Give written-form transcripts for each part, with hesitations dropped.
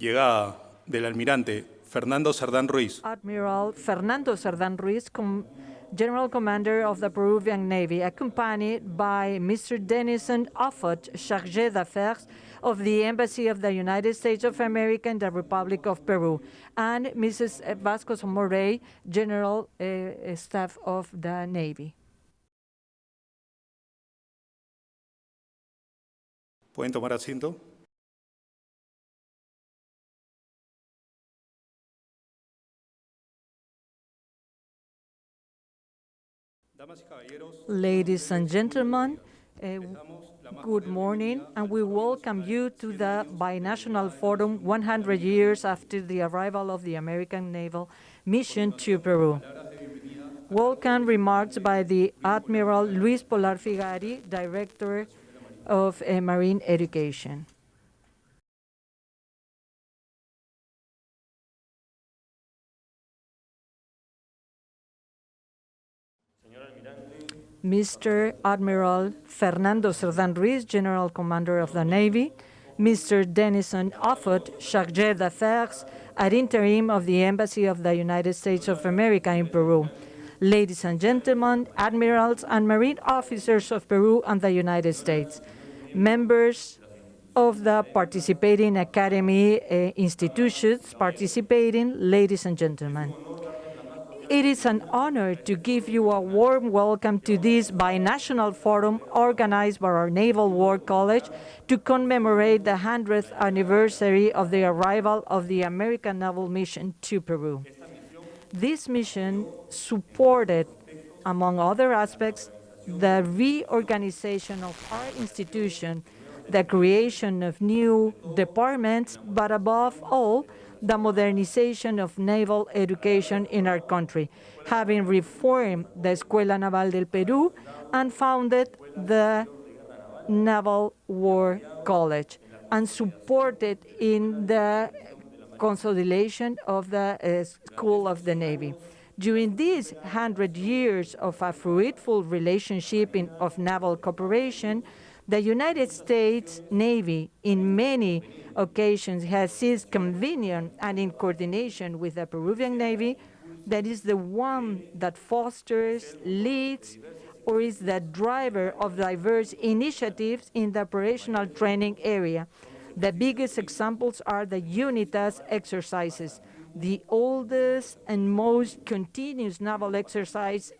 Llegada del almirante Fernando Cerdán Ruiz, Admiral Fernando Cerdán Ruiz, General Commander of the Peruvian Navy, accompanied by Mr. Denison Offutt, Chargé d'Affaires of the Embassy of the United States of America in the Republic of Peru, and Mrs. Vasco Morey, General Staff of the Navy. ¿pueden tomar asiento? Ladies and gentlemen, good morning, and we welcome you to the Binational Forum 100 years after the arrival of the American Naval mission to Peru. Welcome remarks by the Admiral Luis Polar Figari, Director of Marine Education. Mr. Admiral Fernando Cerdán Ruiz, General Commander of the Navy, Mr. Denison Offutt, Chargé d'Affaires ad interim of the Embassy of the United States of America in Peru, ladies and gentlemen, admirals and marine officers of Peru and the United States, members of the participating academy institutions participating, ladies and gentlemen. It is an honor to give you a warm welcome to this binational forum organized by our Naval War College to commemorate the 100th anniversary of the arrival of the American Naval mission to Peru. This mission supported, among other aspects, the reorganization of our institution, the creation of new departments, but above all, the modernization of naval education in our country, having reformed the Escuela Naval del Perú and founded the Naval War College, and supported in the consolidation of the School of the Navy. During these 100 years of a fruitful relationship of naval cooperation, the United States Navy, in many occasions, has seized convenient and in coordination with the Peruvian Navy, that is the one that fosters, leads, or is the driver of diverse initiatives in the operational training area. The biggest examples are the UNITAS exercises, the oldest and most continuous naval exercise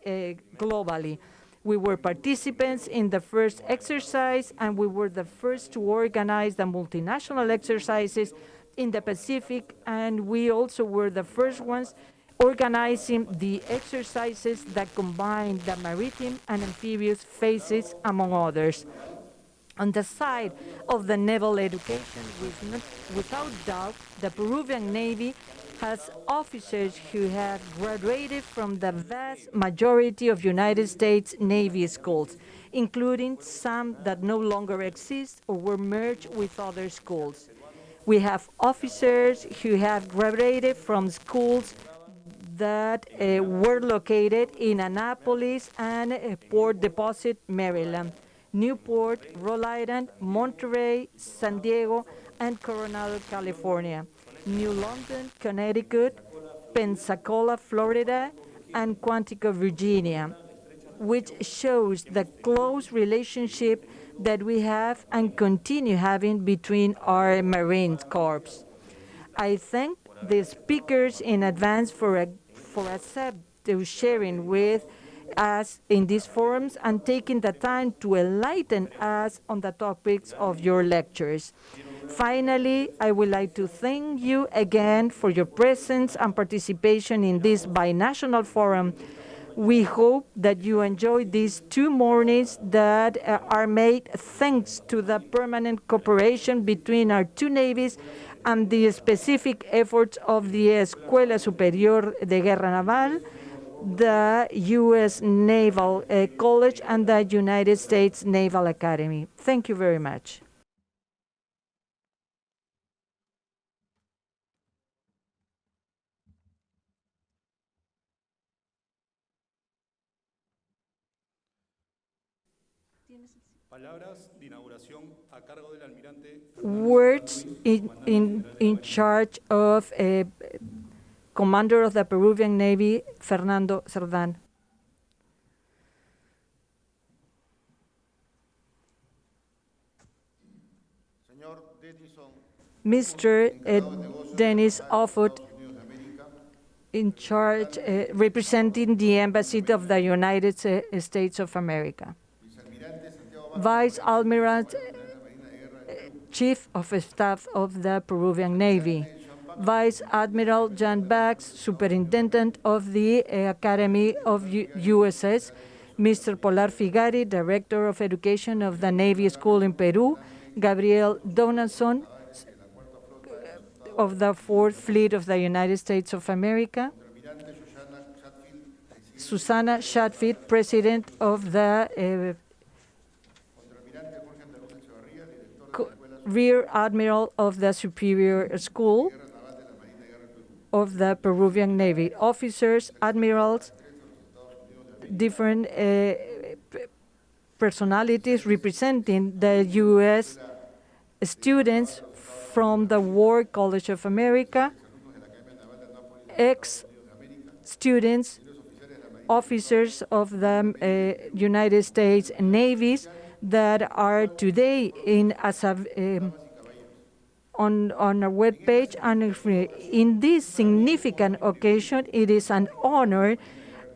globally. We were participants in the first exercise, and we were the first to organize the multinational exercises in the Pacific, and we also were the first ones organizing the exercises that combine the maritime and amphibious phases, among others. On the side of the naval education, without doubt, the Peruvian Navy has officers who have graduated from the vast majority of United States Navy schools, including some that no longer exist or were merged with other schools. We have officers who have graduated from schools that were located in Annapolis and Port Deposit, Maryland, Newport, Rhode Island, Monterey, San Diego, and Coronado, California, New London, Connecticut, Pensacola, Florida, and Quantico, Virginia, which shows the close relationship that we have and continue having between our Marine Corps. I thank the speakers in advance for accepting sharing with us in these forums and taking the time to enlighten us on the topics of your lectures. Finally, I would like to thank you again for your presence and participation in this binational forum. We hope that you enjoyed these 2 mornings that are made thanks to the permanent cooperation between our 2 navies and the specific efforts of the Escuela Superior de Guerra Naval, the U.S. Naval College, and the United States Naval Academy. Thank you very much. Palabras de inauguración a cargo del almirante. Words in in charge of Commander of the Peruvian Navy, Fernando Cerdán. Mr. Dennis Offutt, in charge, representing the Embassy of the United States of America. Vice Admiral, Chief of Staff of the Peruvian Navy. Vice Admiral Jan Bax, Superintendent of the Academy of USS. Mr. Polar Figari, Director of Education of the Navy School in Peru. Gabriel Donaldson, of the Fourth Fleet of the United States of America. Susana Shatfield, President of the Rear Admiral of the Superior School of the Peruvian Navy. Officers, admirals, different personalities representing the U.S. students from the War College of America, ex-students, officers of the United States Navies that are today in on our webpage. And in this significant occasion, it is an honor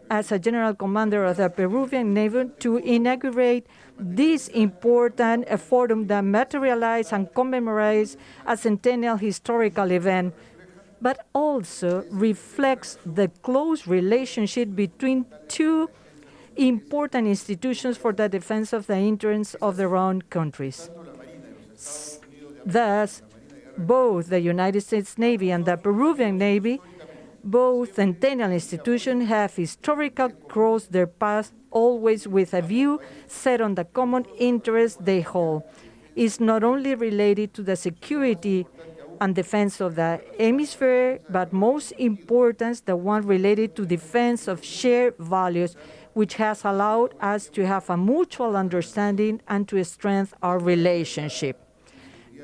as a General Commander of the Peruvian Navy to inaugurate this important forum that materializes and commemorates a centennial historical event, but also reflects the close relationship between two important institutions for the defense of the interests of their own countries. Thus, both the United States Navy and the Peruvian Navy, both centennial institutions, have historically crossed their paths, always with a view set on the common interest they hold. It's not only related to the security and defense of the hemisphere, but most important, the one related to defense of shared values, which has allowed us to have a mutual understanding and to strengthen our relationship.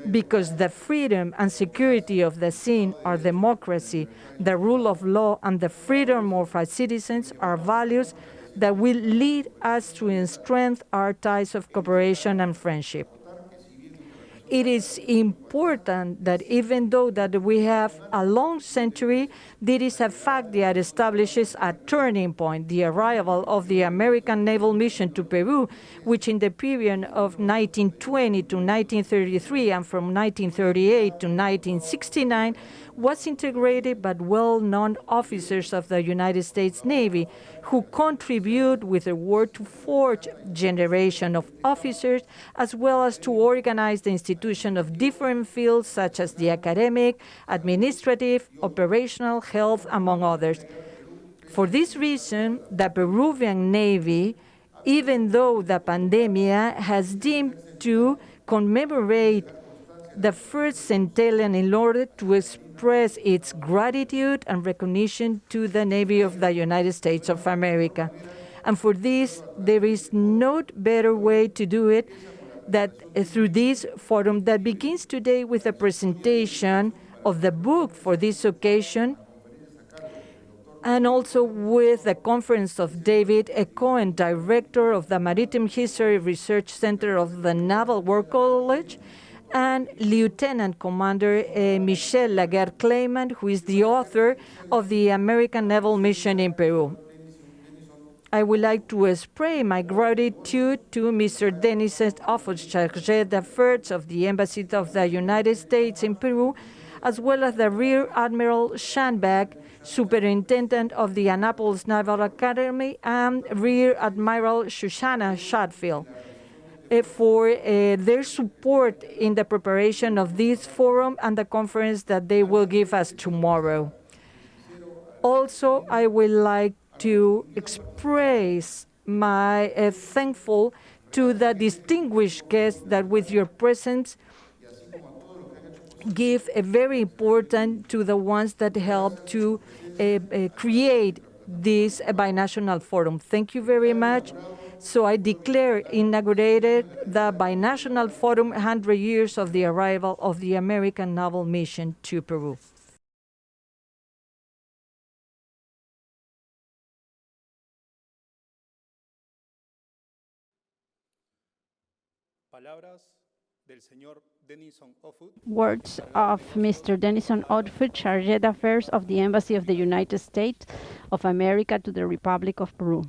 Because the freedom and security of the sea, our democracy, the rule of law, and the freedom of our citizens are values that will lead us to strengthen our ties of cooperation and friendship. It is important that even though that we have a long century, there is a fact that establishes a turning point, the arrival of the American naval mission to Peru, which in the period of 1920 to 1933 and from 1938 to 1969 was integrated by well-known officers of the United States Navy who contribute with the work to forge generation of officers as well as to organize the institution of different fields such as the academic, administrative, operational, health, among others. For this reason, the Peruvian Navy, even though the pandemic has deemed to commemorate the first centennial in order to express its gratitude and recognition to the Navy of the United States of America. And for this, there is no better way to do it that through this forum that begins today with a presentation of the book for this occasion, and also with the conference of David Cohen, director of the Maritime History Research Center of the Naval War College, and Lieutenant Commander Michel Laguerre-Clayman, who is the author of the American Naval Mission in Peru. I would like to express my gratitude to Mr. Dennis Offutt, Chargé d'Affaires of the Embassy of the United States in Peru, as well as the Rear Admiral Schanbach, Superintendent of the Annapolis Naval Academy, and Rear Admiral Susana Shatfield, for their support in the preparation of this forum and the conference that they will give us tomorrow. Also, I would like to express my thankful to the distinguished guests that with your presence give a very important to the ones that help to create this binational forum. Thank you very much. So I declare inaugurated the Binational Forum 100 years of the arrival of the American Naval mission to Peru. Palabras del señor Denison Offutt, Words of Mr. Denison Outfit, Chargé d'Affaires of the Embassy of the United States of America to the Republic of Peru.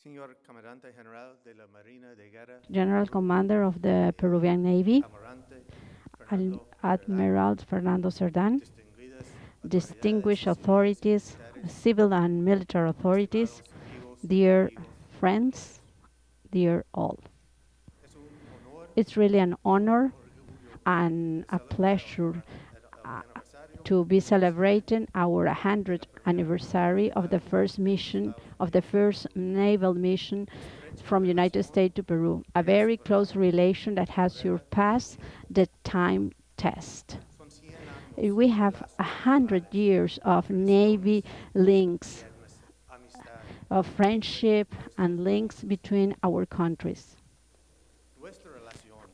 Señor Comandante General de la Marina de Guerra, General Commander of the Peruvian Navy, Almirante Fernando Admiral Fernando Cerdán, distinguished authorities, authorities, civil and military authorities, dear friends, dear all. It's really an honor and a pleasure to be celebrating our 100th anniversary of the first mission, of the first naval mission from United States to Peru, a very close relation that has surpassed the time test. We have 100 years of Navy links, of friendship and links between our countries.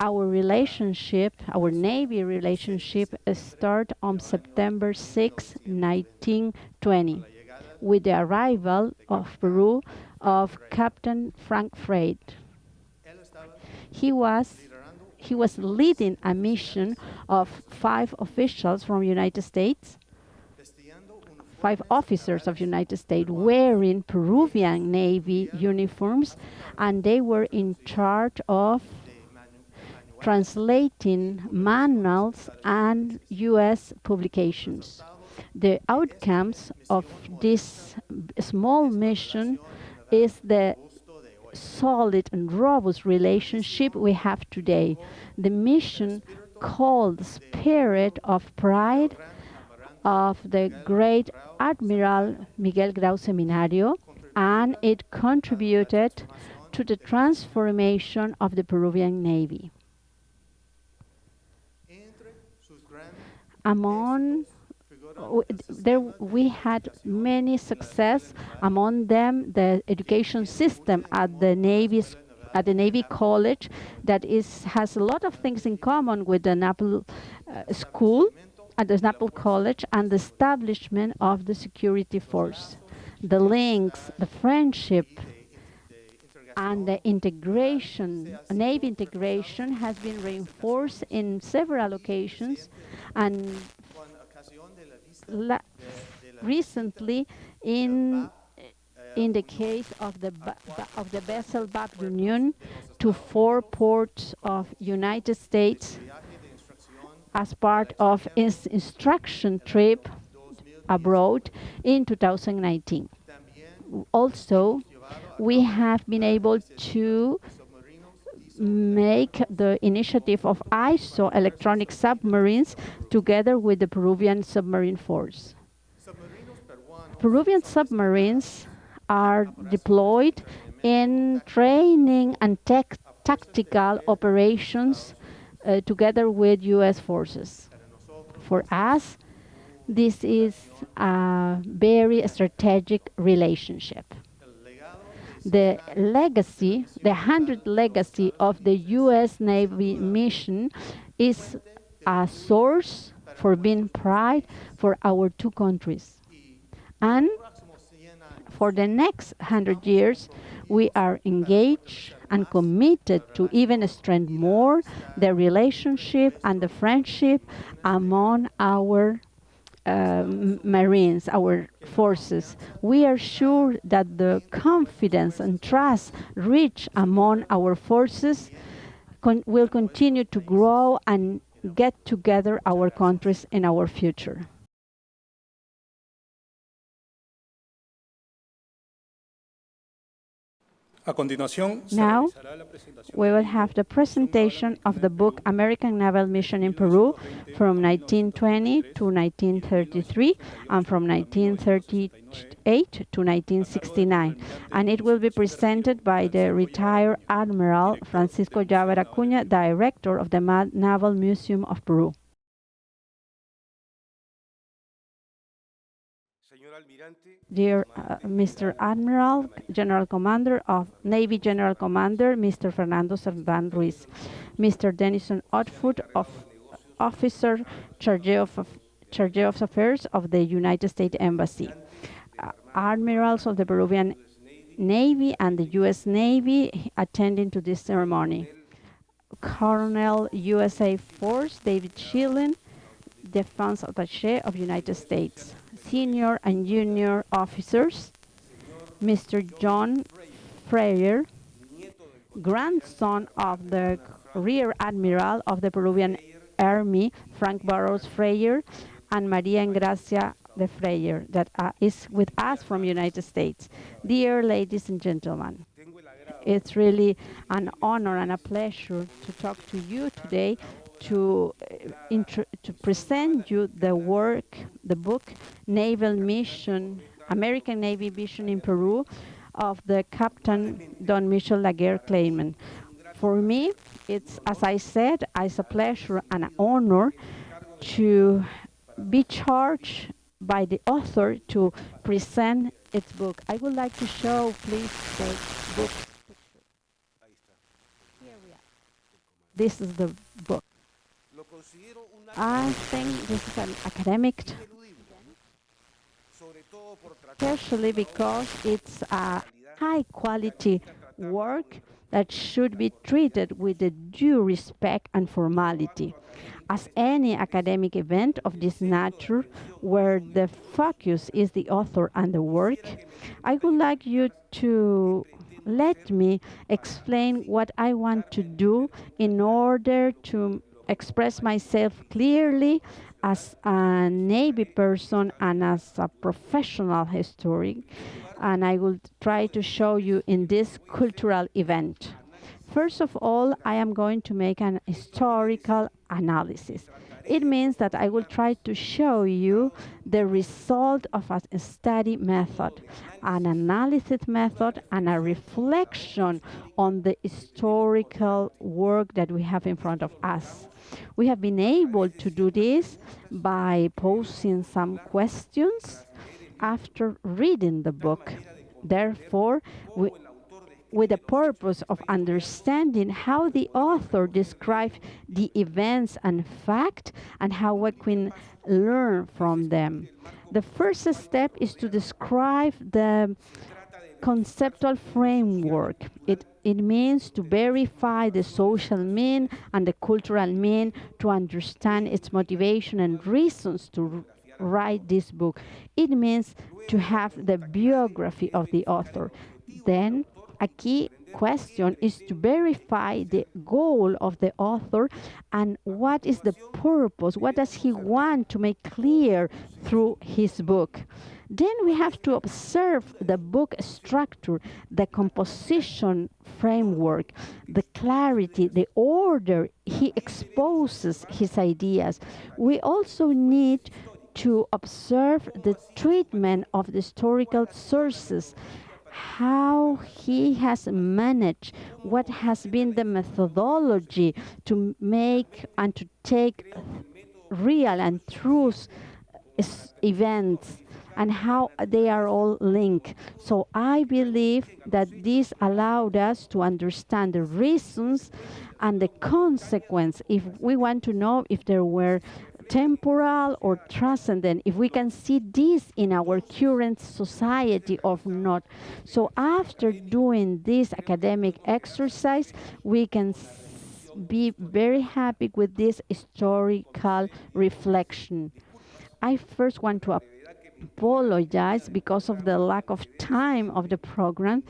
Our relationship, our Navy relationship, started on September 6, 1920, with the arrival of Peru of Captain Frank Freight. He was leading a mission of 5 officials from United States, 5 officers of United States wearing Peruvian Navy uniforms, and they were in charge of translating manuals and U.S. publications. The outcomes of this small mission is the solid and robust relationship we have today. The mission called the spirit of pride of the great Admiral Miguel Grau Seminario, and it contributed to the transformation of the Peruvian Navy. Among we had many success, among them the education system at the Navy College that has a lot of things in common with the Naval School at the Naval College, and the establishment of the security force. The links, the friendship, and the integration, Navy integration, has been reinforced in several occasions, and recently in the case of the vessel Bab Union to 4 ports of United States as part of its instruction trip abroad in 2019. Also, we have been able to make the initiative of ISO electronic submarines together with the Peruvian submarine force. Peruvian submarines are deployed in training and tactical operations together with U.S. forces. For us, this is a very strategic relationship. The legacy, the 100th legacy of the U.S. Navy mission is a source for being pride for our 2 countries. And for the next 100 years, we are engaged and committed to even strengthen more the relationship and the friendship among our Marines, our forces. We are sure that the confidence and trust reached among our forces will continue to grow and get together our countries in our future. A continuación, se Now, realizará la presentación we del will libro have the presentation of the book American Naval Mission in Peru from 1920 to 1933 and from 1938 to 1969. And it will be presented by the retired Admiral Francisco Llaver Acuña, director of the Naval Museum of Peru. Dear Mr. Admiral, General Commander of Navy General Commander, Mr. Fernando Cerdán Ruiz, Mr. Denison Otfoot, Officer, Charge of Affairs of the United States Embassy, Admirals of the Peruvian Navy and the U.S. Navy attending to this ceremony, Colonel USA Force David Schilling, Defense Attaché of United States, senior and junior officers, Mr. John Freyer, grandson of the Rear Admiral of the Peruvian Army, Frank Burroughs Freyer, and Maria Engracia de Freyer, that is with us from United States. Dear ladies and gentlemen, it's really an honor and a pleasure to talk to you today to present you the book, Naval Mission, American Navy Mission in Peru, of the Captain Don Michel Laguerre Clayman. For me, it's, as I said, it's a pleasure and an honor to be charged by the author to present its book. I would like to show, please, the book. Here we are. This is the book. I think this is an academic, especially because it's a high-quality work that should be treated with the due respect and formality. As any academic event of this nature, where the focus is the author and the work, I would like you to let me explain what I want to do in order to express myself clearly as a Navy person and as a professional historian, and I will try to show you in this cultural event. First of all, I am going to make an historical analysis. It means that I will try to show you the result of a study method, an analysis method, and a reflection on the historical work that we have in front of us. We have been able to do this by posing some questions after reading the book. Therefore, with the purpose of understanding how the author described the events and facts and how we can learn from them. The first step is to describe the conceptual framework. It means to verify the social mean and the cultural mean, to understand its motivation and reasons to write this book. It means to have the biography of the author. Then a key question is to verify the goal of the author and what is the purpose, what does he want to make clear through his book. Then we have to observe the book structure, the composition framework, the clarity, the order he exposes his ideas. We also need to observe the treatment of the historical sources, how he has managed, what has been the methodology to make and to take real and true events, and how they are all linked. So I believe that this allowed us to understand the reasons and the consequence, if we want to know if there were temporal or transcendent, if we can see this in our current society or not. So after doing this academic exercise, we can be very happy with this historical reflection. I first want to apologize because of the lack of time of the program,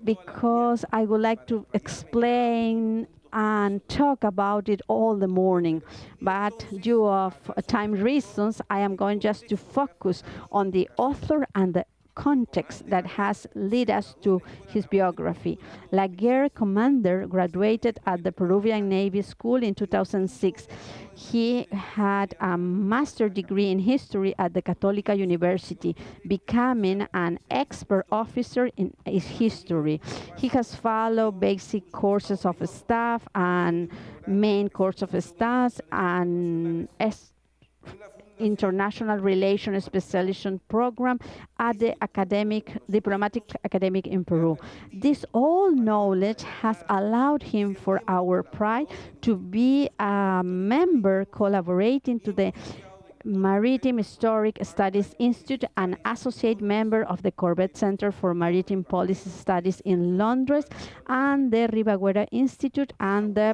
because I would like to explain and talk about it all the morning. But due of time reasons, I am going just to focus on the author and the context that has led us to his biography. Laguerre Commander graduated at the Peruvian Navy School in 2006. He had a master's degree in history at the Católica University, becoming an expert officer in history. He has followed basic courses of staff and main course of staff and international relations specialization program at the diplomatic academic in Peru. This all knowledge has allowed him, for our pride, to be a member collaborating to the Maritime Historic Studies Institute, an associate member of the Corbett Center for Maritime Policy Studies in London, and the Ribagüera Institute and the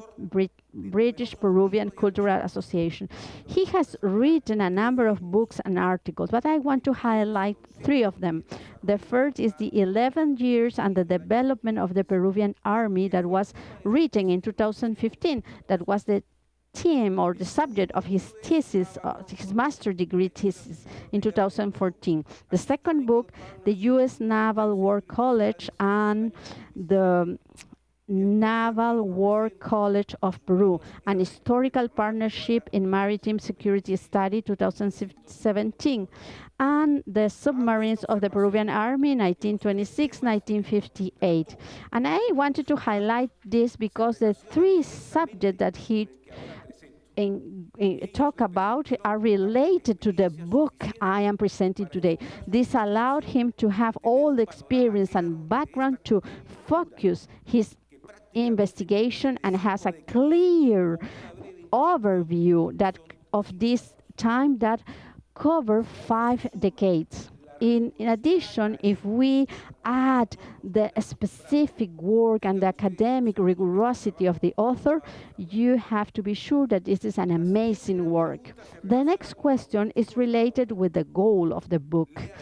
British Peruvian Cultural Association. He has written a number of books and articles, but I want to highlight 3 of them. The first is the 11 years and the development of the Peruvian Army, that was written in 2015. That was the theme or the subject of his thesis, his master's degree thesis in 2014. The second book, the U.S. Naval War College and the Naval War College of Peru, an historical partnership in maritime security study, 2017, and the submarines of the Peruvian Army, 1926-1958. And I wanted to highlight this because the 3 subjects that he talk about are related to the book I am presenting today. This allowed him to have all the experience and background to focus his investigation and has a clear overview that of this time that cover 5 decades. In addition, if we add the specific work and the academic rigorosity of the author, you have to be sure that this is an amazing work. The next question is related with the goal of the book.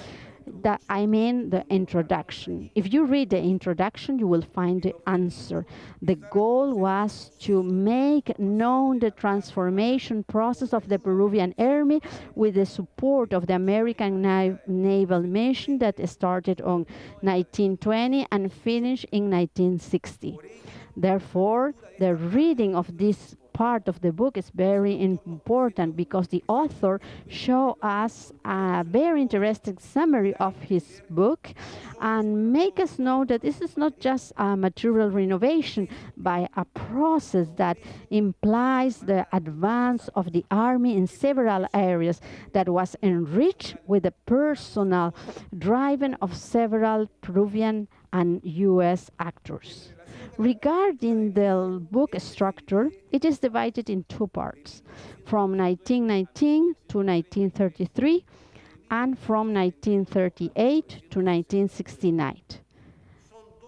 The introduction. If you read the introduction, you will find the answer. The goal was to make known the transformation process of the Peruvian Army with the support of the American naval mission that started on 1920 and finished in 1960. Therefore, the reading of this part of the book is very important because the author shows us a very interesting summary of his book and make us know that this is not just a material renovation, but a process that implies the advance of the army in several areas that was enriched with the personal driving of several Peruvian and U.S. actors. Regarding the book structure, it is divided in 2 parts, from 1919 to 1933 and from 1938 to 1969.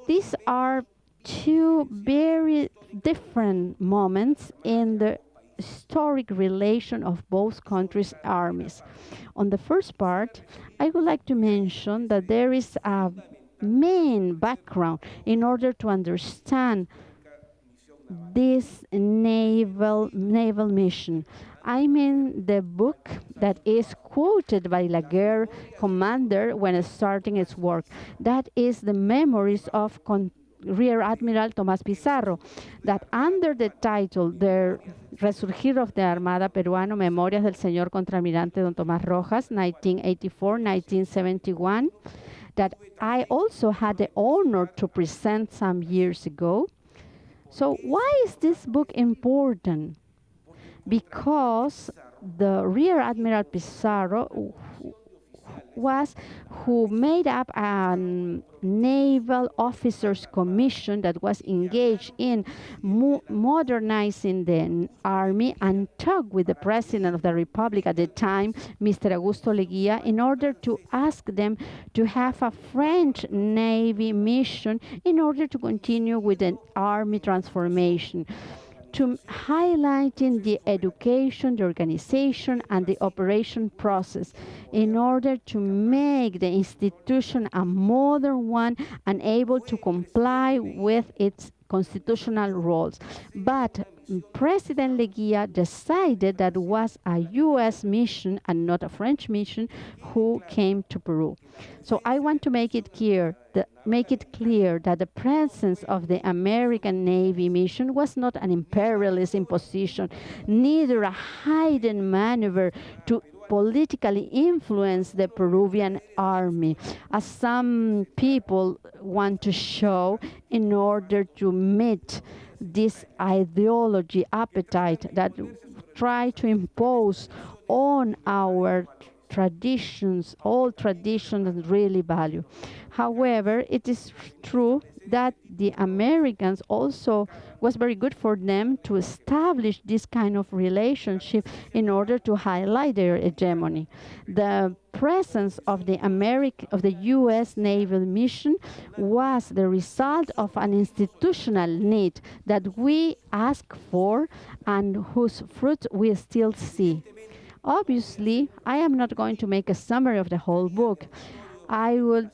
These are 2 very different moments in the historic relation of both countries' armies. On the first part, I would like to mention that there is a main background in order to understand this naval mission. I mean the book that is quoted by Laguerre Commander when starting its work. That is the memories of Rear Admiral Tomás Pizarro, that under the title The Resurgir of the Armada Peruano, Memorias del Señor Contraalmirante Don Tomás Rojas, 1984-1971, that I also had the honor to present some years ago. So why is this book important? Because the Rear Admiral Pizarro who made up a naval officers commission that was engaged in modernizing the army and talked with the President of the Republic at the time, Mr. Augusto Leguía, in order to ask them to have a French Navy mission in order to continue with the army transformation, to highlighting the education, the organization, and the operation process in order to make the institution a modern one and able to comply with its constitutional roles. But President Leguía decided that it was a U.S. mission and not a French mission who came to Peru. So I want to make it clear that the presence of the American Navy mission was not an imperialist imposition, neither a hidden maneuver to politically influence the Peruvian army, as some people want to show in order to meet this ideology appetite that try to impose on our traditions, all traditions that really value. However, it is true that the Americans also was very good for them to establish this kind of relationship in order to highlight their hegemony. The presence of the U.S. naval mission was the result of an institutional need that we ask for and whose fruit we still see. Obviously, I am not going to make a summary of the whole book. I would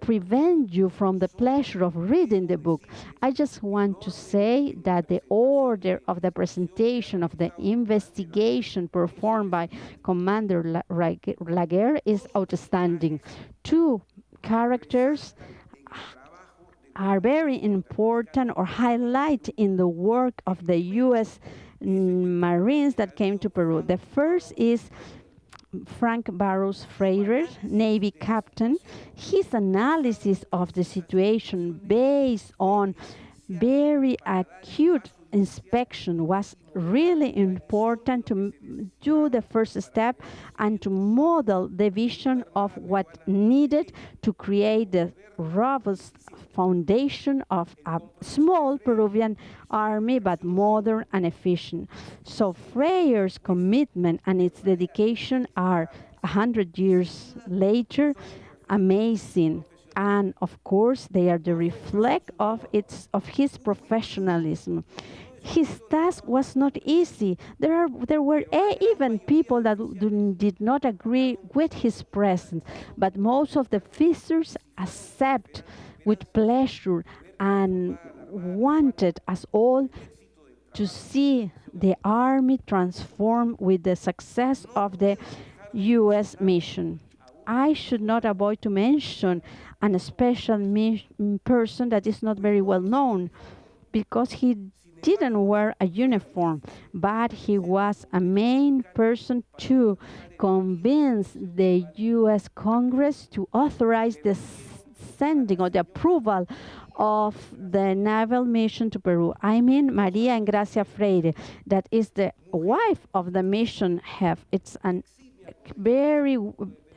prevent you from the pleasure of reading the book. I just want to say that the order of the presentation of the investigation performed by Commander Laguerre is outstanding. Two characters are very important or highlight in the work of the U.S. Marines that came to Peru. The first is Frank Barrows Freire, Navy captain. His analysis of the situation based on very acute inspection was really important to do the first step and to model the vision of what needed to create the robust foundation of a small Peruvian army, but modern and efficient. So Freire's commitment and its dedication are 100 years later amazing. And of course, they are the reflect of his professionalism. His task was not easy. There were even people that did not agree with his presence, but most of the officers accept with pleasure and wanted us all to see the army transform with the success of the U.S. mission. I should not avoid to mention a special person that is not very well known because he didn't wear a uniform, but he was a main person to convince the U.S. Congress to authorize the sending or the approval of the naval mission to Peru. I mean Maria Engracia Freire, that is the wife of the mission have. It's an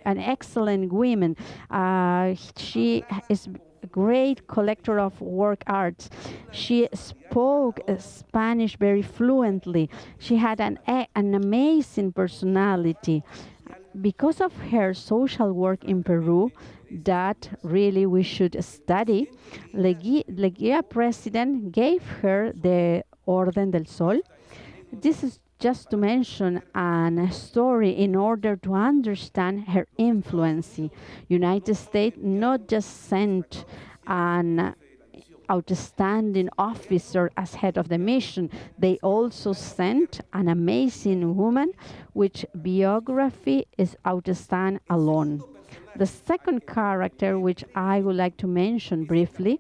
excellent woman. She is a great collector of work arts. She spoke Spanish very fluently. She had an amazing personality. Because of her social work in Peru, that really we should study, Leguía president gave her the Orden del Sol. This is just to mention a story in order to understand her influence. United States not just sent an outstanding officer as head of the mission, they also sent an amazing woman which biography is outstanding alone. The second character which I would like to mention briefly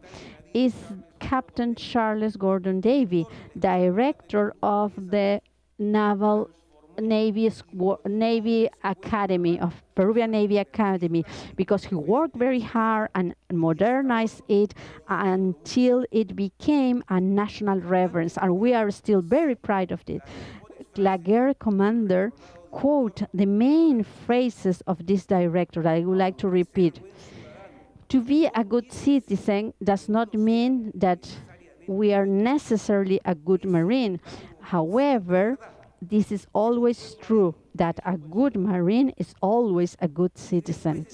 is Captain Charles Gordon Davy, director of the Navy Academy of Peruvian Navy Academy, because he worked very hard and modernized it until it became a national reverence, and we are still very proud of it. Laguerre commander quote the main phrases of this director that I would like to repeat. To be a good citizen does not mean that we are necessarily a good Marine. However, this is always true, that a good Marine is always a good citizen.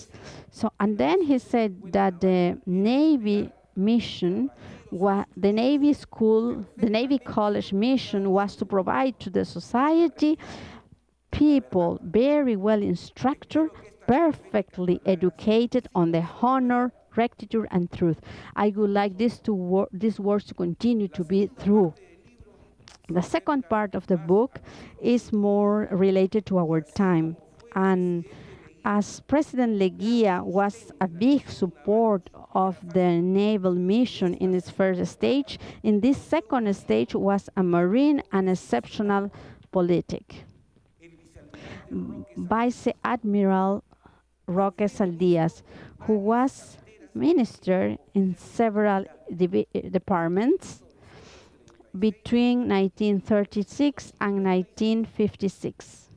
So, and then he said that the Navy mission, the Navy school, the Navy college mission was to provide to the society people very well instructed, perfectly educated on the honor, rectitude, and truth. I would like these words to continue to be true. The second part of the book is more related to our time. And as President Leguía was a big support of the naval mission in its first stage, in this second stage was a marine and exceptional politic. Vice Admiral Roque Saldias, who was minister in several departments between 1936 and 1956.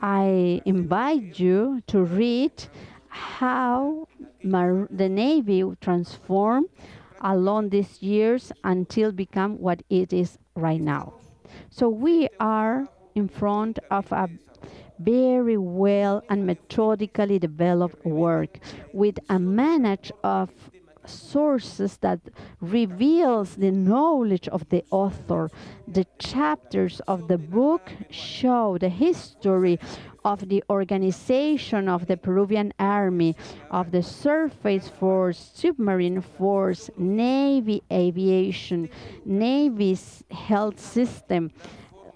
I invite you to read how the Navy transformed along these years until become what it is right now. So we are in front of a very well and methodically developed work with a manage of sources that reveals the knowledge of the author. The chapters of the book show the history of the organization of the Peruvian Army, of the surface force, submarine force, Navy aviation, Navy's health system,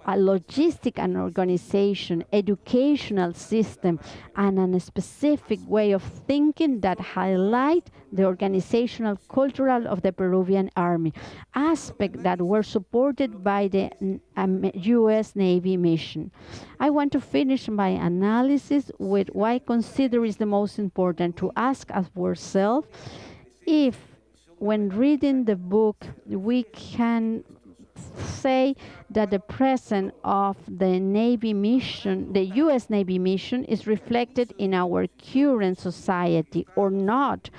a logistic and organization, educational system, and a specific way of thinking that highlight the organizational cultural of the Peruvian Army, aspects that were supported by the U.S. Navy mission. I want to finish my analysis with why I consider is the most important to ask ourselves if, when reading the book, we can say that the presence of the Navy mission, the U.S. Navy mission, is reflected in our current society or not.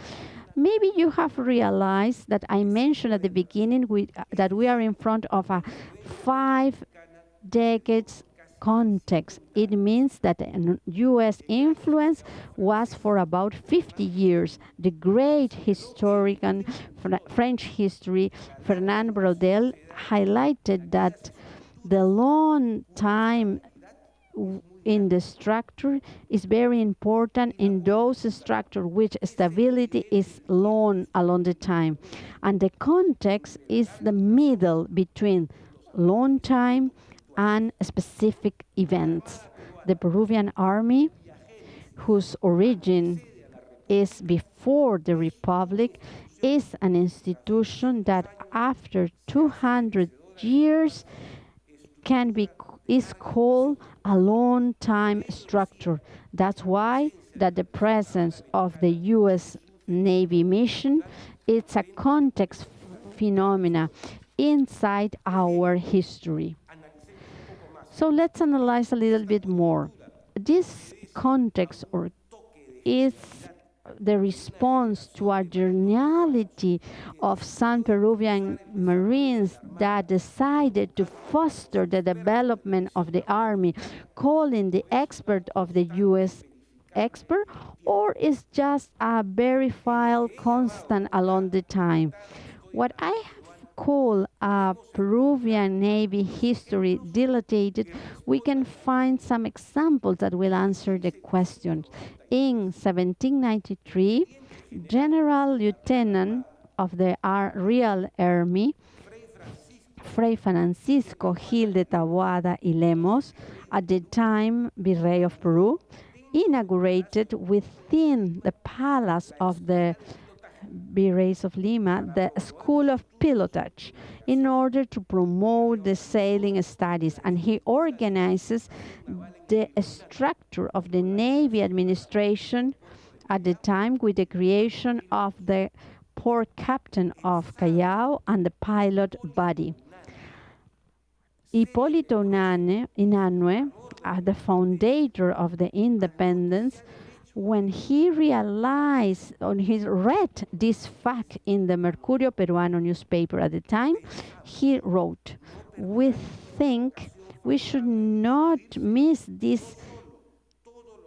Maybe you have realized that I mentioned at the beginning that we are in front of a 5 decades context. It means that the U.S. influence was for about 50 years. The great historian, French history, Fernand Braudel, highlighted that the long time in the structure is very important in those structures which stability is long along the time. And the context is the middle between long time and specific events. The Peruvian Army, whose origin is before the Republic, is an institution that after 200 years is called a long-time structure. That's why that the presence of the U.S. Navy mission, it's a context phenomena inside our history. So let's analyze a little bit more. This context is the response to a geniality of some Peruvian Marines that decided to foster the development of the Army, calling the expert of the U.S. expert, or is just a verified constant along the time. What I have called a Peruvian Navy history dilated, we can find some examples that will answer the question. In 1793, General Lieutenant of the Real Army, Fray Francisco Gil de Taboada y Lemos, at the time Virrey of Peru, inaugurated within the palace of the Virreys of Lima the School of Pilotage in order to promote the sailing studies, and he organizes the structure of the Navy administration at the time with the creation of the port captain of Callao and the pilot body. Hipólito Unanue, the founder of the independence, when he realized, or he read this fact in the Mercurio Peruano newspaper at the time, he wrote, "We think we should not miss this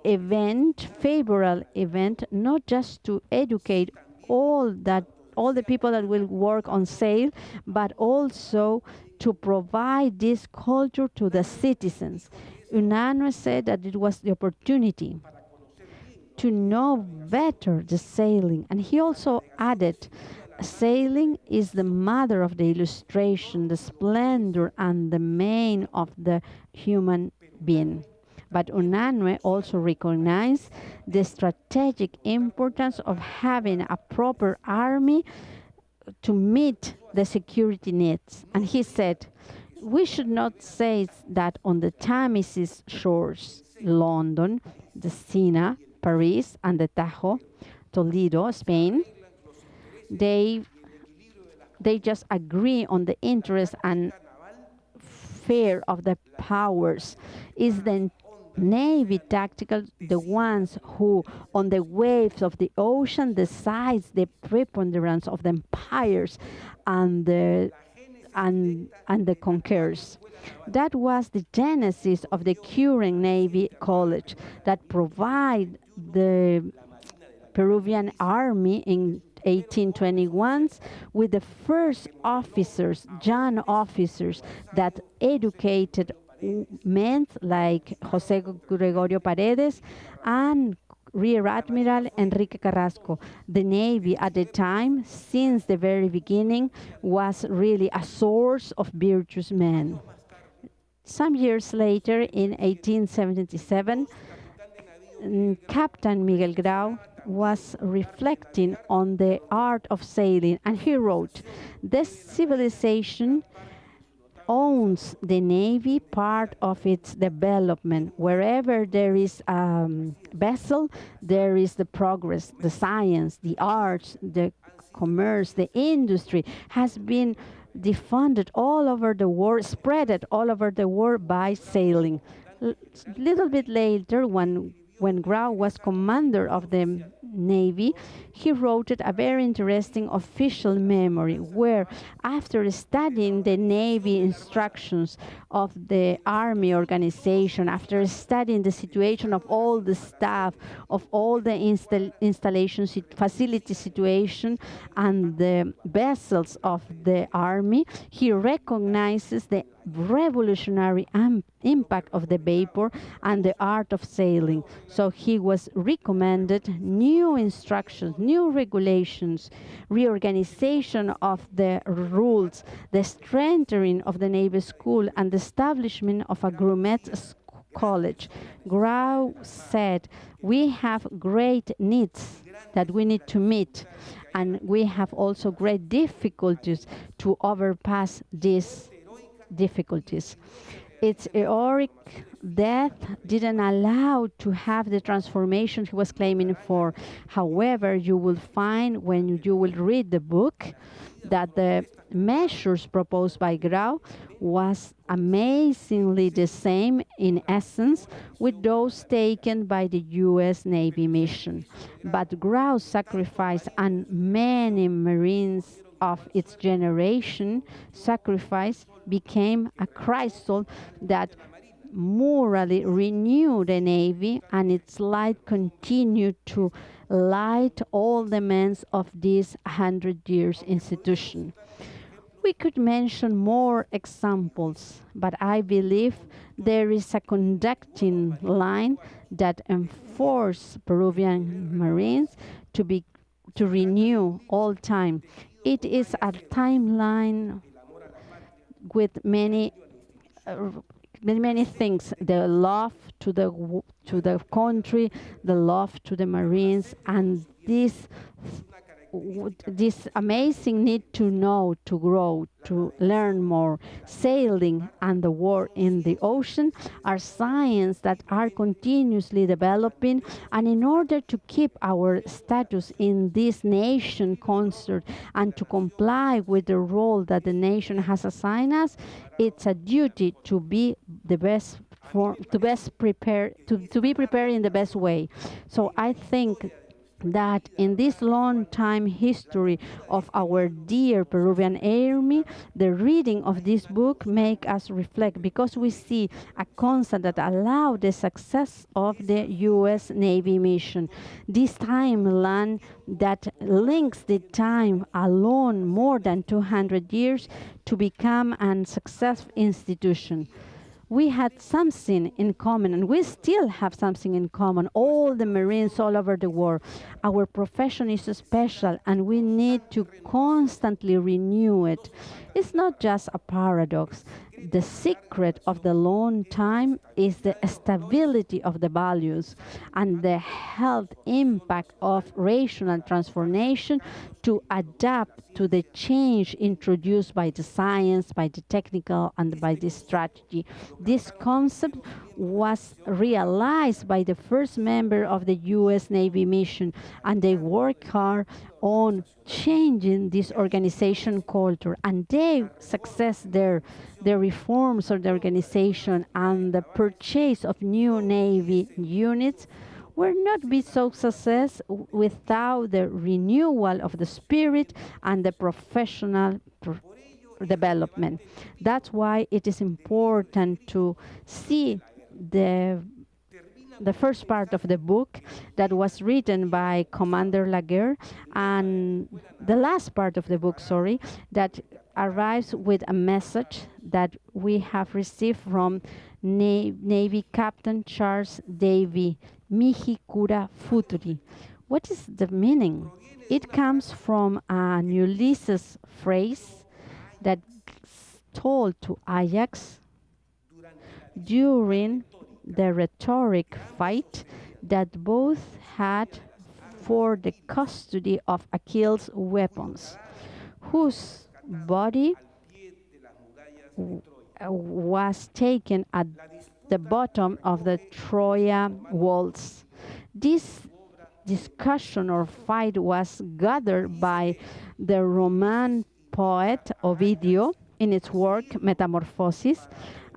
event, favorable event, not just to educate all the people that will work on sail, but also to provide this culture to the citizens." Unanue said that it was the opportunity to know better the sailing. And he also added, sailing is the mother of the illustration, the splendor, and the main of the human being. But Unanue also recognized the strategic importance of having a proper army to meet the security needs. And he said, we should not say that on the Thamesis shores, London, the Sena, Paris, and the Tajo, Toledo, Spain, they just agree on the interest and fear of the powers. Is the Navy tactical the ones who, on the waves of the ocean, decides the preponderance of the empires and the conquerors? That was the genesis of the current Navy College that provide the Peruvian army in 1821 with the first officers, young officers, that educated men like José Gregorio Paredes and Rear Admiral Enrique Carrasco. The Navy at the time, since the very beginning, was really a source of virtuous men. Some years later, in 1877, Captain Miguel Grau was reflecting on the art of sailing, and he wrote, "This civilization owns the Navy part of its development. Wherever there is a vessel, there is the progress, the science, the arts, the commerce, the industry has been defunded all over the world, spreaded all over the world by sailing." Little bit later, when Grau was commander of the Navy, he wrote a very interesting official memory where, after studying the Navy instructions of the Army organization, after studying the situation of all the staff, of all the installation facility situation and the vessels of the Army, he recognizes the revolutionary impact of the vapor and the art of sailing. So he was recommended new instructions, new regulations, reorganization of the rules, the strengthening of the Navy School, and the establishment of a grummet college. Grau said, we have great needs that we need to meet, and we have also great difficulties to overpass these difficulties. Its heroic death didn't allow to have the transformation he was claiming for. However, you will find when you will read the book that the measures proposed by Grau was amazingly the same in essence with those taken by the U.S. Navy mission. But Grau's sacrifice and many Marines of its generation sacrifice became a crystal that morally renewed the Navy, and its light continued to light all the men of this 100 years institution. We could mention more examples, but I believe there is a conducting line that enforces Peruvian Marines to renew all time. It is a timeline with many things: the love to the country, the love to the Marines, and this amazing need to know, to grow, to learn more. Sailing and the war in the ocean are science that are continuously developing, and in order to keep our status in this nation concert and to comply with the role that the nation has assigned us, it's a duty to be the best to be prepared in the best way. So I think that in this long time history of our dear Peruvian Army, the reading of this book make us reflect, because we see a constant that allowed the success of the U.S. Navy mission. This timeline that links the time alone more than 200 years to become a successful institution. We had something in common, and we still have something in common. All the Marines all over the world. Our profession is special, and we need to constantly renew it. It's not just a paradox. The secret of the long time is the stability of the values and the health impact of rational transformation to adapt to the change introduced by the science, by the technical, and by the strategy. This concept was realized by the first member of the U.S. Navy mission, and they work hard on changing this organization culture. And their success there, the reforms of the organization and the purchase of new Navy units will not be so success without the renewal of the spirit and the professional development. That's why it is important to see the first part of the book that was written by Commander Laguerre, and the last part of the book, that arrives with a message that we have received from Navy Captain Charles Davy, Mihi Cura Futuri. What is the meaning? It comes from an Ulysses phrase that told to Ajax during the rhetoric fight that both had for the custody of Achilles' weapons, whose body was taken at the bottom of the Troya walls. This discussion or fight was gathered by the Roman poet Ovidio in its work Metamorphosis,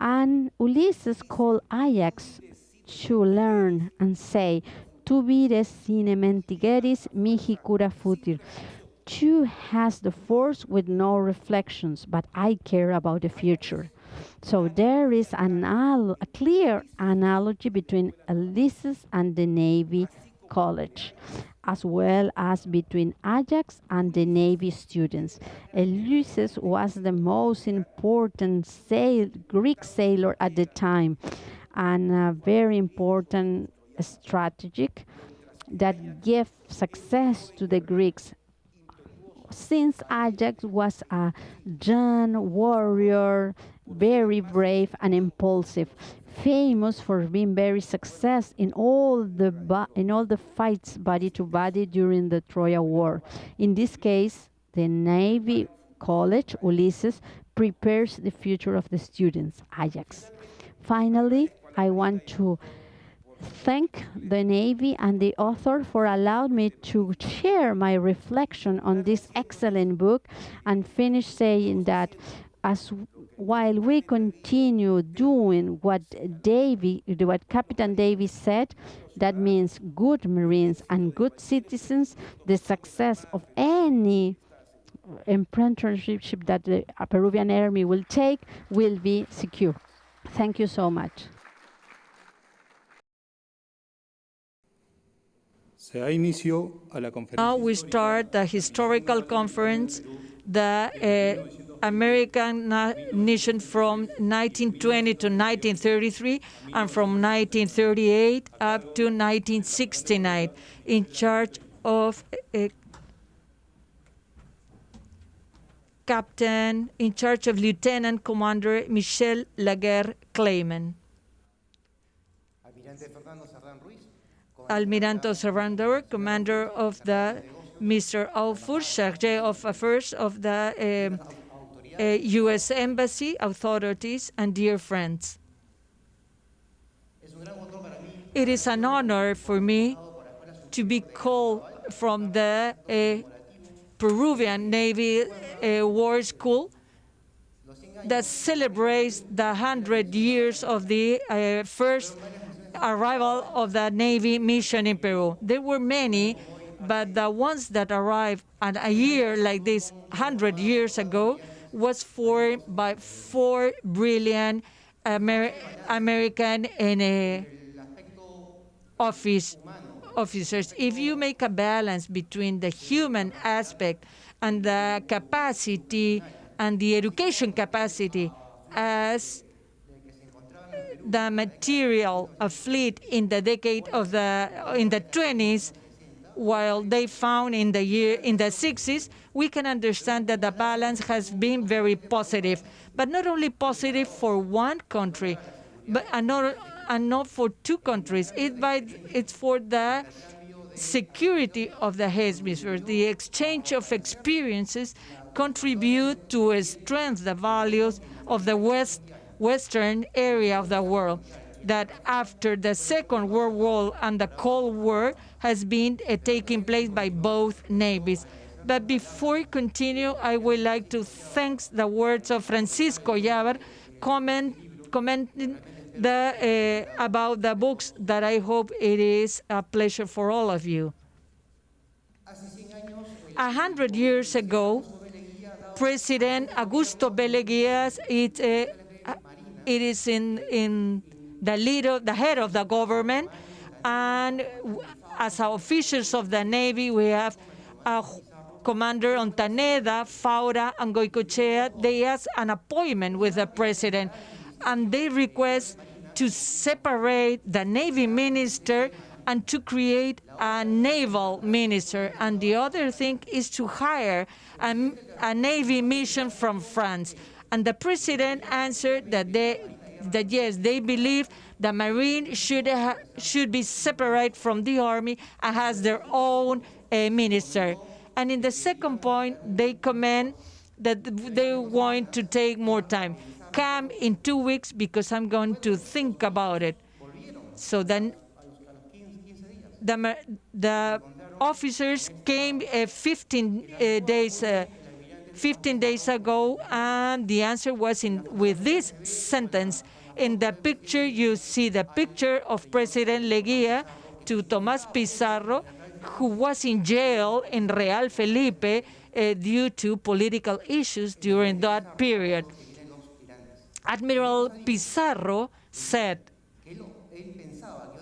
and Ulysses called Ajax to learn and say, "Tu vires sine mentigeris mihi cura futir." Tu has the force with no reflections, but I care about the future. So there is a clear analogy between Ulysses and the Navy College, as well as between Ajax and the Navy students. Ulysses was the most important Greek sailor at the time, and a very important strategic that gave success to the Greeks, since Ajax was a young warrior, very brave and impulsive, famous for being very success in all the fights body to body during the Troja War. In this case, the Navy College, Ulysses, prepares the future of the students, Ajax. Finally, I want to thank the Navy and the author for allowing me to share my reflection on this excellent book, and finish saying that while we continue doing what Captain Davy said, that means good Marines and good citizens, the success of any apprenticeship that the Peruvian Army will take will be secure. Thank you so much. Now we start the historical conference, the American nation from 1920 to 1933, and from 1938 up to 1969, in charge of Lieutenant Commander Michel Laguerre Clayman. Almirante Serrandor, commander of the Mr. Alfur, Chargé of Affairs of the U.S. Embassy, authorities, and dear friends. It is an honor for me to be called from the Peruvian Navy War School that celebrates the 100 years of the first arrival of the Navy mission in Peru. There were many, but the ones that arrived at a year like this 100 years ago was formed by 4 brilliant American and officers. If you make a balance between the human aspect and the capacity and the education capacity as the material of fleet in the decade of in the 20s, while they found in the 60s, we can understand that the balance has been very positive, but not only positive for one country, but and not for two countries. It's for the security of the hemisphere. The exchange of experiences contribute to strengthen the values of the western area of the world that after the Second World War and the Cold War has been taking place by both navies. But before I continue, I would like to thank the words of Francisco Llaver commenting about the books that I hope it is a pleasure for all of you. 100 years ago, President Augusto Beleguías, it is in the head of the government, and as officials of the Navy, we have Commander Ontaneda, Faura, and Goicoechea. They ask an appointment with the president, and they request to separate the Navy minister and to create a naval minister. And the other thing is to hire a Navy mission from France. And the president answered that yes, they believe the Marine should be separate from the Army and has their own minister. And in the second point, they comment that they want to take more time. Come in 2 weeks because I'm going to think about it. So then the officers came 15 days ago, and the answer was with this sentence. In the picture, you see the picture of President Leguía to Tomás Pizarro, who was in jail in Real Felipe due to political issues during that period. Admiral Pizarro said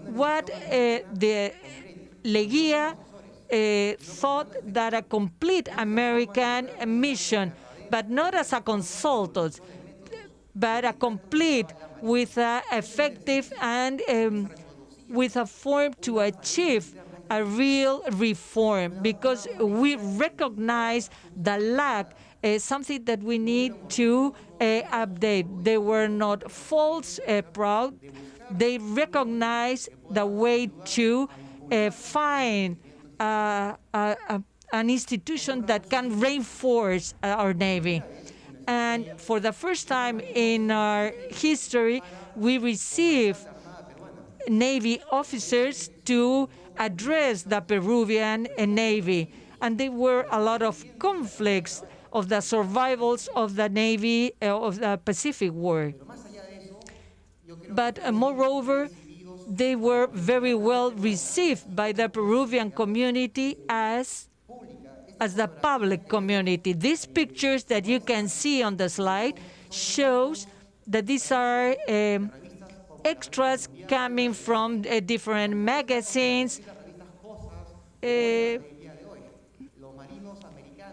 what the Leguía thought that a complete American mission, but not as a consultant, but a complete with an effective and with a form to achieve a real reform, because we recognize the lack, something that we need to update. They were not false proud. They recognize the way to find an institution that can reinforce our Navy. And for the first time in our history, we receive Navy officers to address the Peruvian Navy. And there were a lot of conflicts of the survivals of the Navy of the Pacific War. But moreover, they were very well received by the Peruvian community as the public community. These pictures that you can see on the slide shows that these are extras coming from different magazines,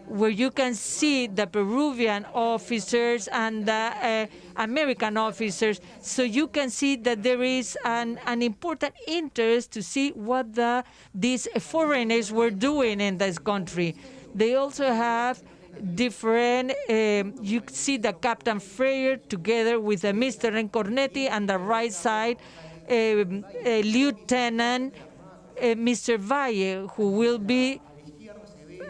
where you can see the Peruvian officers and the American officers. So you can see that there is an important interest to see what these foreigners were doing in this country. They also have different, you see the Captain Freire together with Mr. Rencornetti, and the right side, Lieutenant Mr. Valle, who will be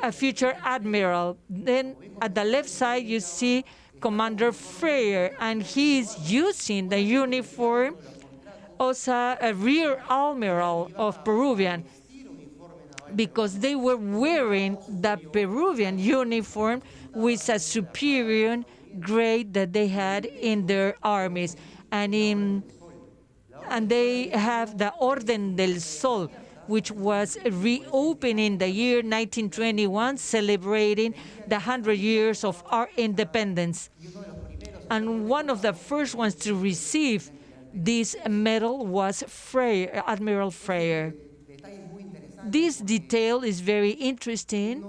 a future admiral. Then at the left side, you see Commander Freire, and he is using the uniform as a rear admiral of Peruvian, because they were wearing the Peruvian uniform with a superior grade that they had in their armies. And they have the Orden del Sol, which was reopened in the year 1921, celebrating the 100 years of our independence. And one of the first ones to receive this medal was Freire, Admiral Freire. This detail is very interesting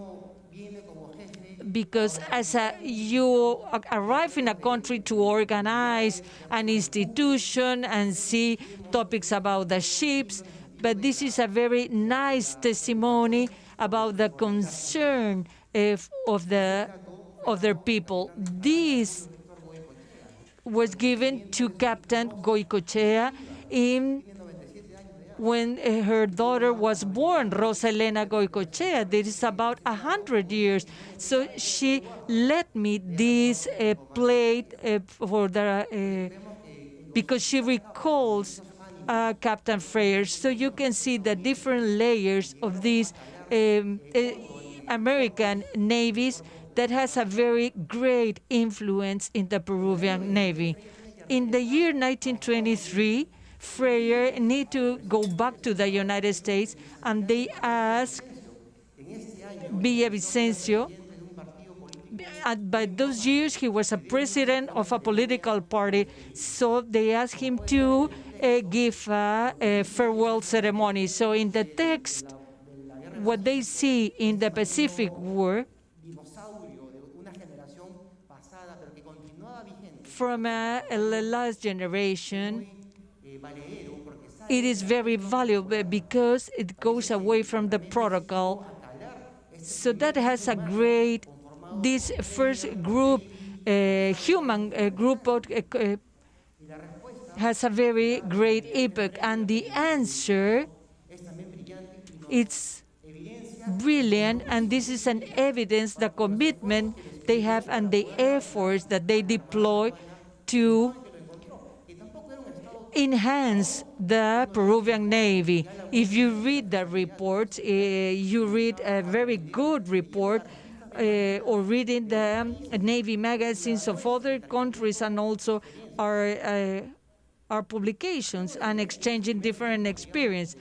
because as you arrive in a country to organize an institution and see topics about the ships, but this is a very nice testimony about the concern of their people. This was given to Captain Goicochea when her daughter was born, Rosa Elena Goicochea. This is about 100 years. So she lent me this plate because she recalls Captain Freire. So you can see the different layers of these American navies that has a very great influence in the Peruvian Navy. In the year 1923, Freire need to go back to the United States, and they asked Villavicencio. By those years, he was a president of a political party, so they asked him to give a farewell ceremony. So in the text, what they see in the Pacific War, from a last generation, it is very valuable because it goes away from the protocol. So that has a great, this first group, human group, has a very great epoch. And the answer, it's brilliant, and this is an evidence, the commitment they have and the efforts that they deploy to enhance the Peruvian Navy. If you read the report, you read a very good report, or reading the Navy magazines of other countries and also our publications and exchanging different experience.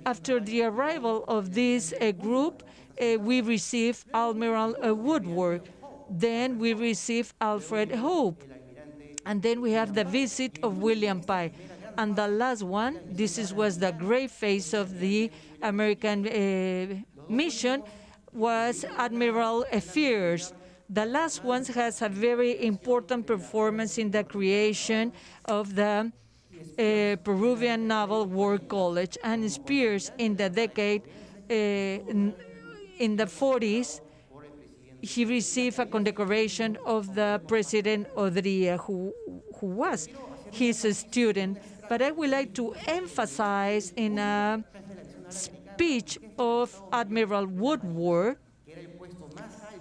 After the arrival of this group, we received Admiral Woodward. Then we received Alfred Hope. And then we have the visit of William Pye. And the last one, was the great face of the American mission, was Admiral Fears. The last one has a very important performance in the creation of the Peruvian Naval War College. And Spears, in the decade, in the 40s, he received a condecoration of the President Odría, who was his student. But I would like to emphasize in a speech of Admiral Woodward,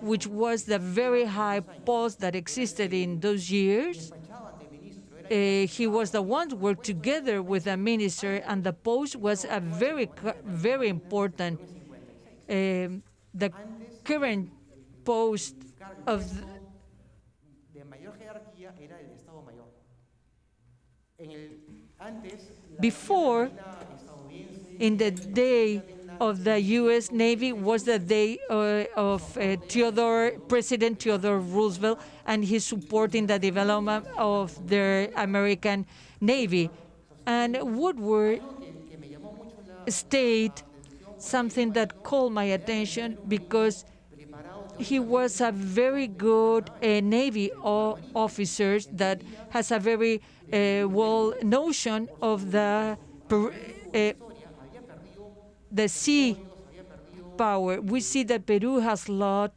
which was the very high post that existed in those years. He was the one who worked together with the minister, and the post was a very important. The current post of before, in the day of the U.S. Navy, was the day of President Theodore Roosevelt and his support in the development of the American Navy. And Woodward stated something that called my attention, because he was a very good Navy officer that has a very well notion of the sea power. We see that Peru has lost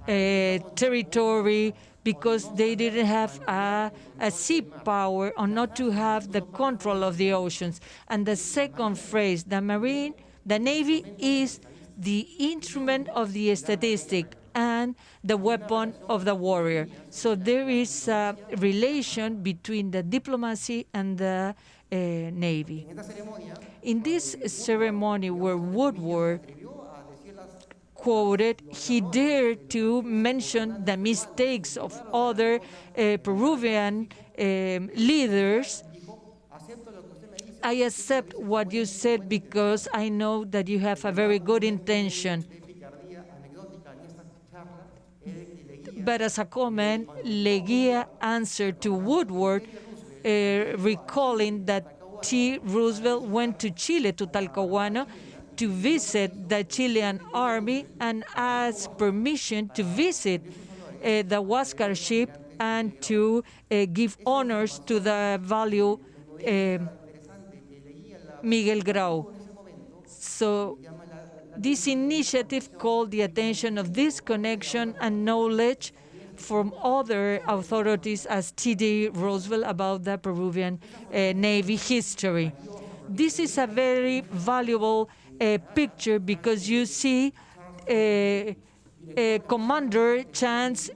territory because they didn't have a sea power, or not to have the control of the oceans. And the second phrase, the Navy is the instrument of the statistic and the weapon of the warrior. So there is a relation between the diplomacy and the Navy. In this ceremony where Woodward quoted, he dared to mention the mistakes of other Peruvian leaders. I accept what you said because I know that you have a very good intention. But as a comment, Leguía answered to Woodward, recalling that Roosevelt went to Chile, to Talcahuano, to visit the Chilean army and ask permission to visit the Huáscar ship and to give honors to the value Miguel Grau. So this initiative called the attention of this connection and knowledge from other authorities as T.D. Roosevelt about the Peruvian Navy history. This is a very valuable picture because you see Commander Chance,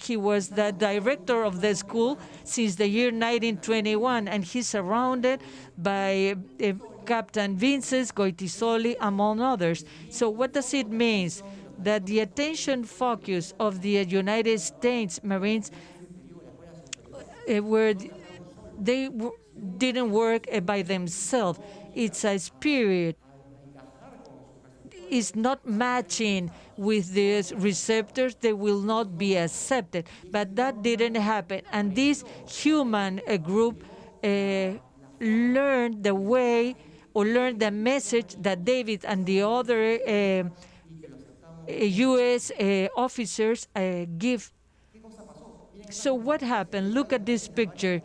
he was the director of the school since the year 1921, and he's surrounded by Captain Vincent Goitisoli, among others. So what does it mean? That the attention focus of the United States Marines didn't work by themselves. It's a spirit. Is not matching with these receptors, they will not be accepted. But that didn't happen. And this human group learned the way or learned the message that David and the other U.S. officers give. So what happened? Look at this picture.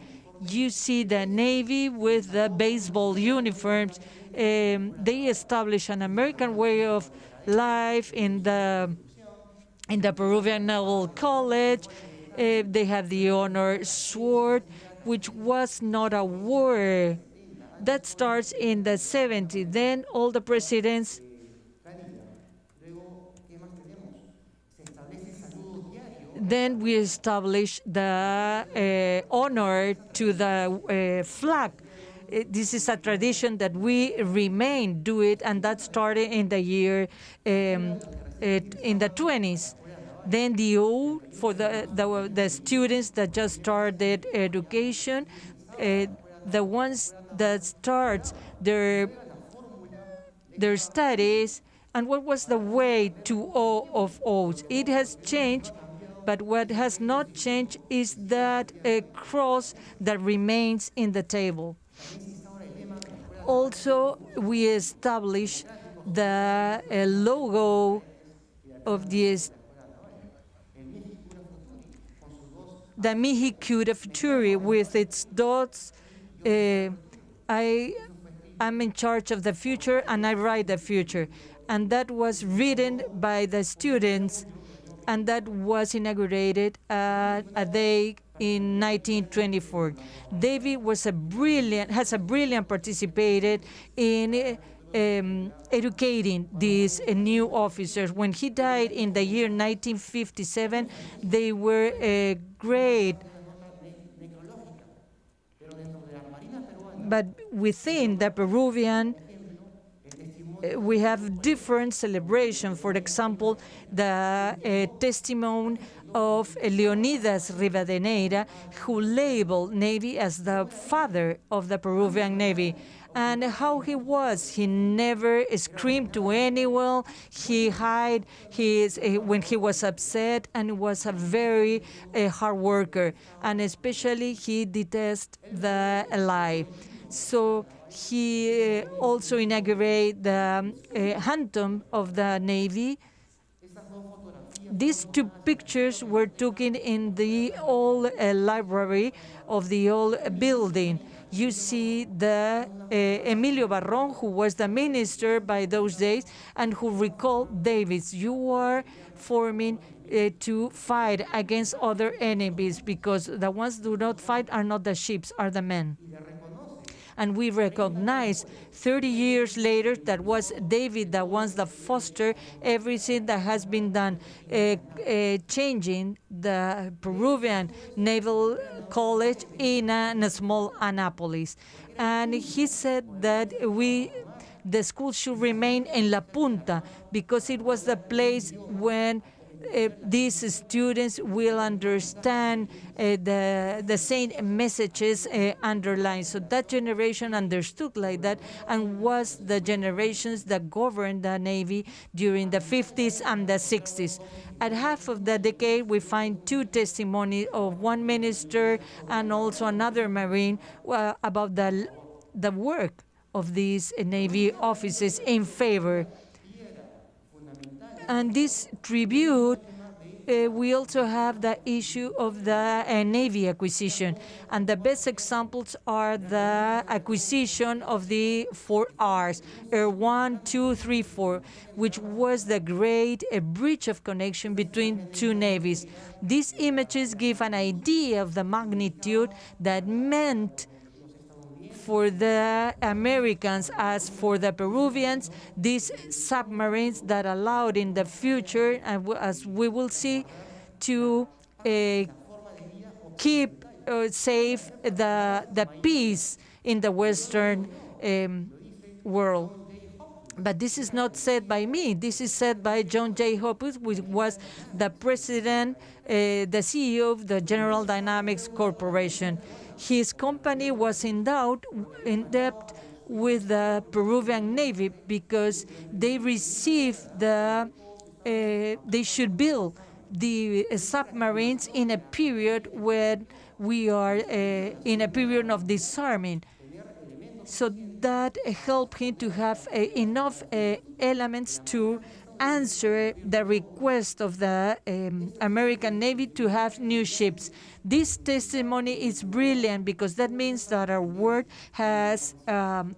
You see the Navy with the baseball uniforms. They established an American way of life in the Peruvian Naval College. They had the honor sword, which was not a war. That starts in the 70s. Then all the presidents. Then we established the honor to the flag. This is a tradition that we remain do it, and that started in the year in the 20s. Then the O for the students that just started education, the ones that start their studies, and what was the way to O of O's? It has changed. But what has not changed is that a cross that remains in the table. Also, we established the logo of the Mihicura Futuri with its dots. I'm in charge of the future, and I write the future. And that was written by the students, and that was inaugurated a day in 1924. David has a brilliant participated in educating these new officers. When he died in the year 1957, they were a great. But within the Peruvian, we have different celebrations. For example, the testimony of Leonidas Rivadeneira, who labeled Navy as the father of the Peruvian Navy. And how he was. He never screamed to anyone. He hid when he was upset, and was a very hard worker. And especially he detests the lie. So he also inaugurated the Hampton of the Navy. These two pictures were taken in the old library of the old building. You see the Emilio Barron, who was the minister by those days, and who recalled Davis, you are forming to fight against other enemies, because the ones who do not fight are not the ships, are the men. And we recognize 30 years later that was David the ones that fostered everything that has been done, changing the Peruvian Naval College in a small Annapolis. And he said that the school should remain in La Punta, because it was the place when these students will understand the same messages underlined. So that generation understood like that, and was the generations that governed the Navy during the 50s and the 60s. At half of the decade, we find two testimonies of one minister and also another Marine about the work of these Navy officers in favor. And this tribute, we also have the issue of the Navy acquisition. And the best examples are the acquisition of the 4Rs, Air 1, 2, 3, 4, which was the great bridge of connection between two navies. These images give an idea of the magnitude that meant for the Americans as for the Peruvians, these submarines that allowed in the future, as we will see, to keep safe the peace in the Western world. But this is not said by me. This is said by John J. Hoppus, who was the president, the CEO of the General Dynamics Corporation. His company was in debt with the Peruvian Navy because they received they should build the submarines in a period when we are in a period of disarming. So that helped him to have enough elements to answer the request of the American Navy to have new ships. This testimony is brilliant because that means that our word has an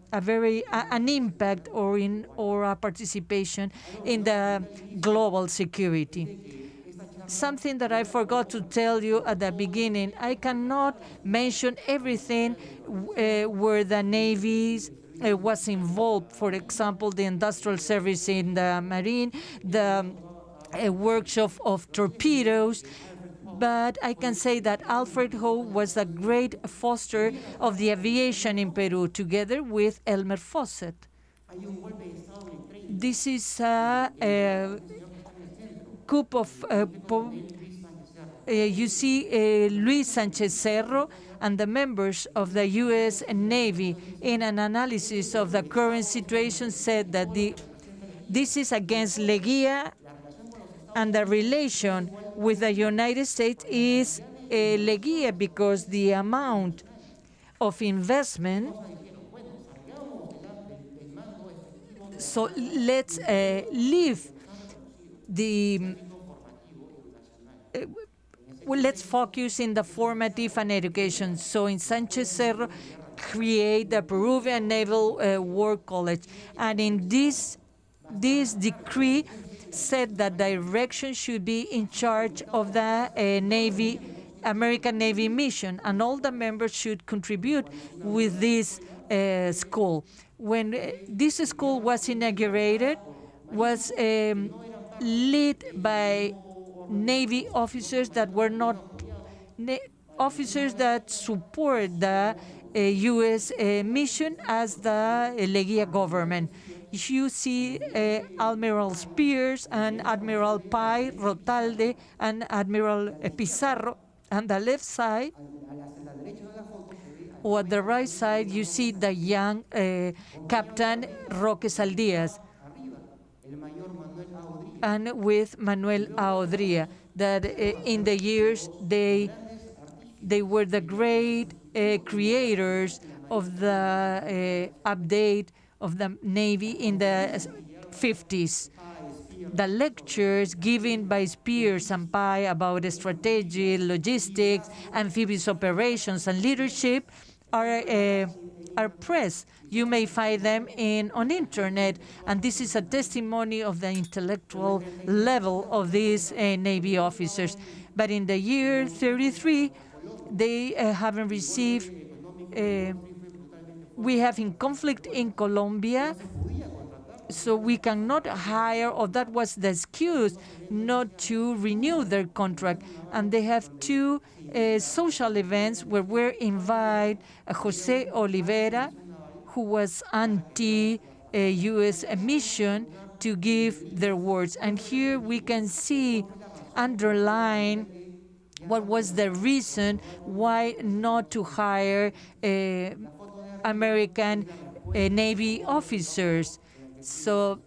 impact or a participation in the global security. Something that I forgot to tell you at the beginning, I cannot mention everything where the Navy was involved. For example, the industrial service in the Marine, the workshop of torpedoes. But I can say that Alfred Ho was a great foster of the aviation in Peru, together with Elmer Fawcett. This is a coup of you see Luis Sanchez Cerro and the members of the U.S. Navy in an analysis of the current situation said that this is against Leguía, and the relation with the United States is Leguía because the amount of investment. So let's leave let's focus in the formative and education. So in Sanchez Cerro, create the Peruvian Naval War College. And in this decree said that direction should be in charge of the American Navy mission, and all the members should contribute with this school. When this school was inaugurated, was led by Navy officers that were not officers that support the U.S. mission as the Leguía government. You see Admiral Spears and Admiral Pai, Rotalde, and Admiral Pizarro. On the left side, or at the right side, you see the young Captain Roque Saldias, and with Manuel Aodria, that in the years they were the great creators of the update of the Navy in the 50s. The lectures given by Spears and Pai about strategy, logistics, amphibious operations, and leadership are pressed. You may find them on internet, and this is a testimony of the intellectual level of these Navy officers. But in the year 33, they haven't received. We have in conflict in Colombia, so we cannot hire, or that was the excuse not to renew their contract. And they have two social events where we're invited Jose Oliveira, who was anti-U.S. mission, to give their words. And here we can see underline what was the reason why not to hire American Navy officers. So,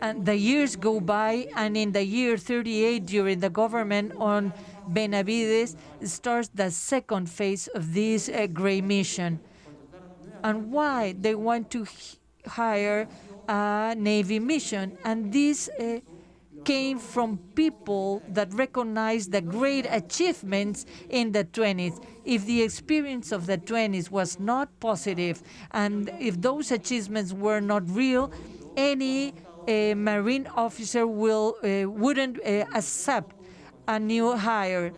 and the years go by, and in the year 38, during the government on Benavides starts the second phase of this great mission. And why? They want to hire a Navy mission. And this came from people that recognized the great achievements in the 20s. If the experience of the 20s was not positive, and if those achievements were not real, any Marine officer wouldn't accept a new hire.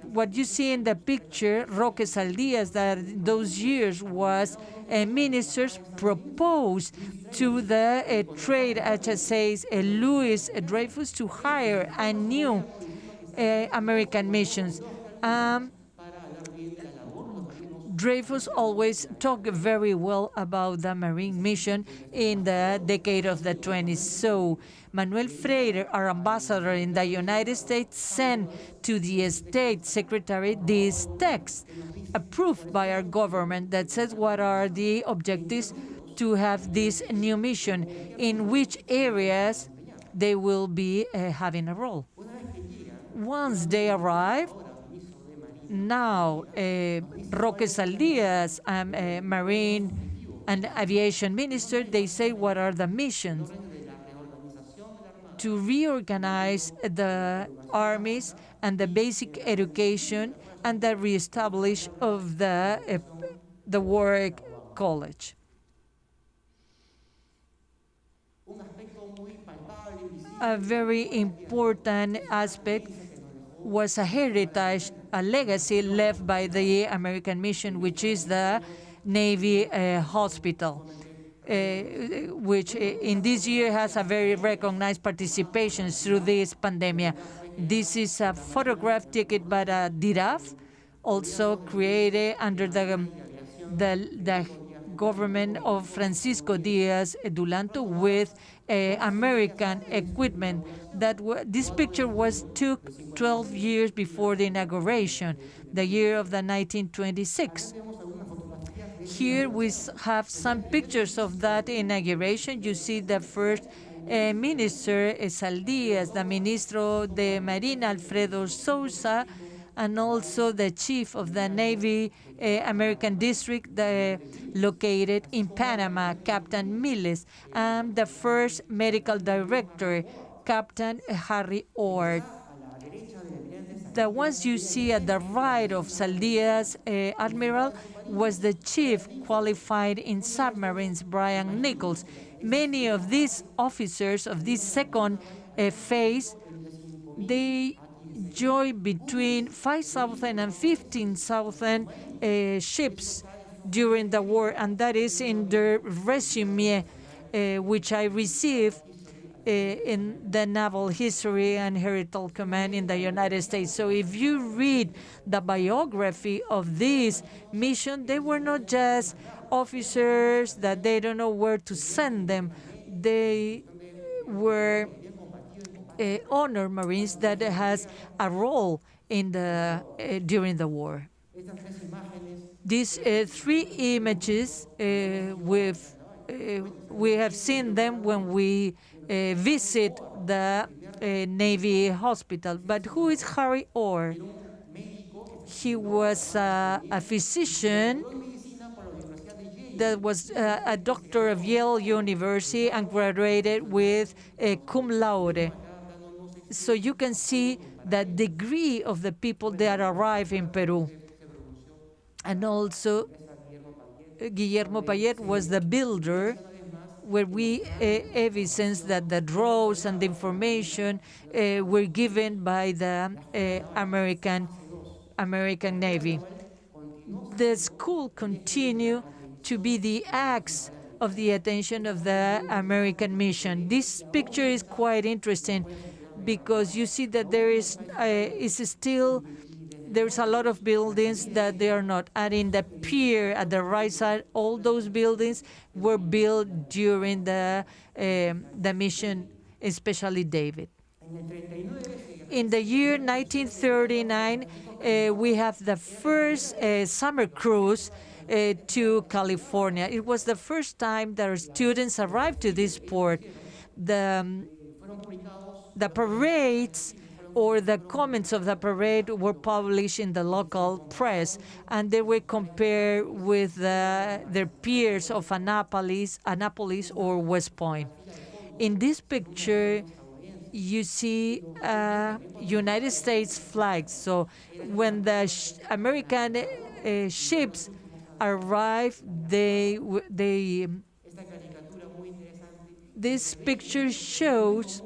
What you see in the picture, Roque Saldias, that those years was ministers proposed to the trade HSAs Louis Dreyfus to hire a new American missions. Dreyfus always talked very well about the Marine mission in the decade of the 20s. So Manuel Freire, our ambassador in the United States, sent to the State Secretary this text approved by our government that says what are the objectives to have this new mission, in which areas they will be having a role. Once they arrive, now Roque Saldias, Marine and Aviation Minister, they say what are the missions to reorganize the armies and the basic education and the reestablish of the War College. A very important aspect was a heritage, a legacy left by the American mission, which is the Navy Hospital, which in this year has a very recognized participation through this pandemic. This is a photograph taken by DIRAF, also created under the government of Francisco Diaz Dulanto with American equipment. This picture was took 12 years before the inauguration, the year of the 1926. Here we have some pictures of that inauguration. You see the first minister, Saldias, the Ministro de Marina, Alfredo Sousa, and also the chief of the Navy American District located in Panama, Captain Miles, and the first medical director, Captain Harry Ord. The ones you see at the right of Saldias Admiral was the chief qualified in submarines, Brian Nichols. Many of these officers of this second phase, they joined between 5,000 and 15,000 ships during the war, and that is in the resume which I received in the Naval History and Heritage Command in the United States. So if you read the biography of this mission, they were not just officers that they don't know where to send them. They were honor Marines that has a role in during the war. These three images, we have seen them when we visit the Navy hospital. But who is Harry Orr? He was a physician that was a doctor of Yale University and graduated with cum laude. So you can see the degree of the people that arrive in Peru. And also, Guillermo Payet was the builder, where we evidence that the drawings and the information were given by the American Navy. The school continued to be the axe of the attention of the American mission. This picture is quite interesting because you see that there's a lot of buildings that they are not. And in the pier at the right side, all those buildings were built during the mission, especially David. In the year 1939, we have the first summer cruise to California. It was the first time that our students arrived to this port. The parades or the comments of the parade were published in the local press, and they were compared with their peers of Annapolis or West Point. In this picture, you see United States flags. So when the American ships arrive, this picture shows,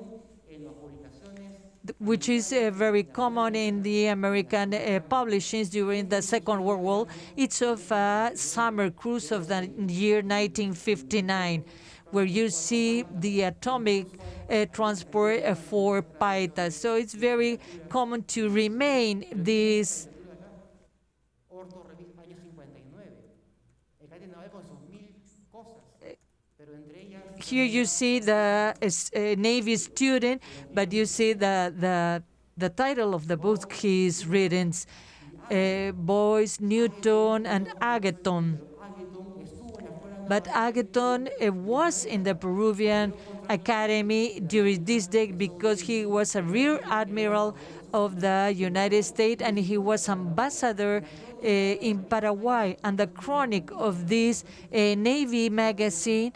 which is very common in the American publishings during the Second World War. It's of a summer cruise of the year 1959, where you see the atomic transport for Paeta. So it's very common to remain this. Here you see the Navy student, but you see the title of the book he's reading, Boys, Newton, and Agathon. But Agathon was in the Peruvian Academy during this day because he was a rear admiral of the United States and he was ambassador in Paraguay. And the chronic of this Navy magazine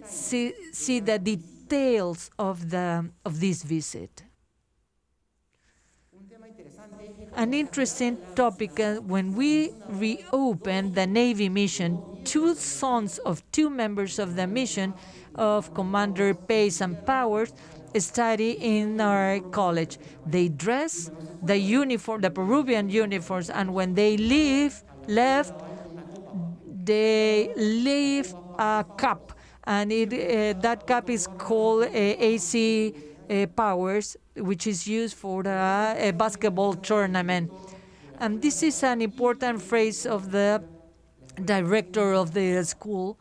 see the details of this visit. An interesting topic, when we reopened the Navy mission, two sons of two members of the mission of Commander Pace and Powers study in our college. They dress the uniform, the Peruvian uniforms, and when they left, they leave a cup, and that cup is called AC Powers, which is used for a basketball tournament. And this is an important phrase of the director of the school,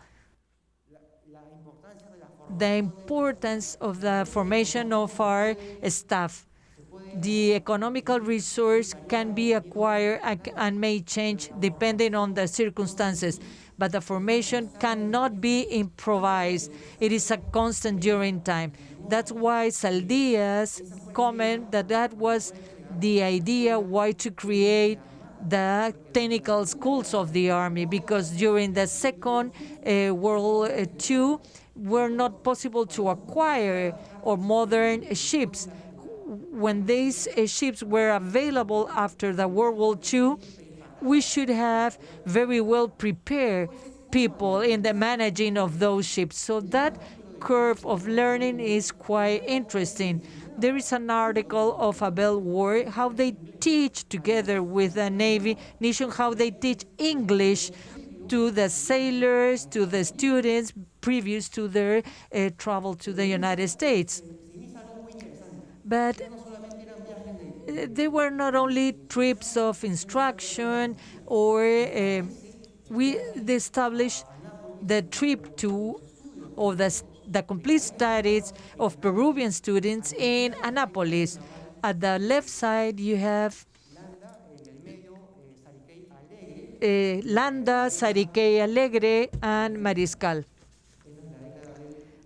the importance of the formation of our staff. The economical resource can be acquired and may change depending on the circumstances, but the formation cannot be improvised. It is a constant during time. That's why Saldias comment that was the idea why to create the technical schools of the Army, because during the Second World War were not possible to acquire or modern ships. When these ships were available after the World War II, we should have very well prepared people in the managing of those ships. So that curve of learning is quite interesting. There is an article of Abel Ward, how they teach together with the Navy nation, how they teach English to the sailors, to the students, previous to their travel to the United States. But they were not trips trips of instruction, or we established the trip to, or the complete studies of Peruvian students in Annapolis. At the left side, you have Landa, Sariquey Alegre, and Mariscal.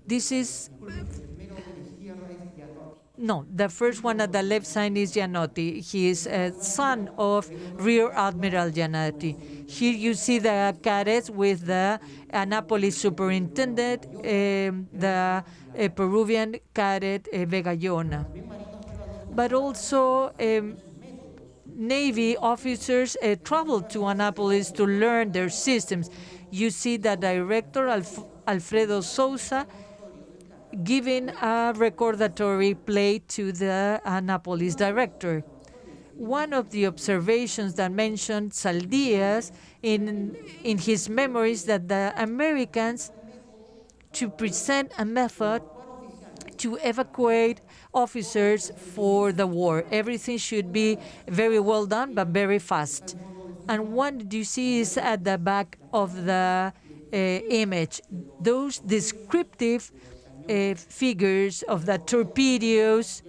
This is no, the first one at the left side is Gianotti. He is a son of Rear Admiral Gianotti. Here you see the cadets with the Annapolis superintendent, the Peruvian cadet Vegallona. But also Navy officers traveled to Annapolis to learn their systems. You see the director, Alfredo Sousa, giving a recordatory play to the Annapolis director. One of the observations that mentioned Saldias in his memories, that the Americans, to present a method to evacuate officers for the war. Everything should be very well done, but very fast. And what you see is at the back of the image, those descriptive figures of the torpedoes.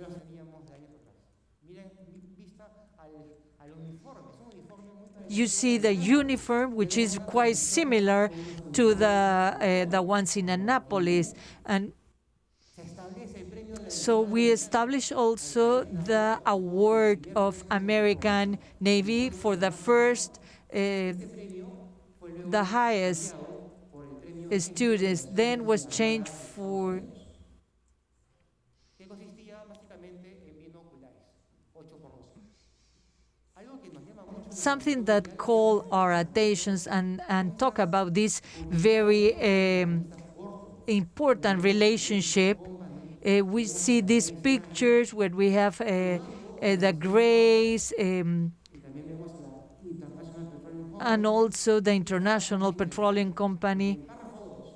You see the uniform, which is quite similar to the ones in Annapolis, and So we established also the award of American Navy for the first, the highest students. Then was changed for something that call our attentions and talk about this very important relationship. We see these pictures where we have the grays and also the International Petroleum Company,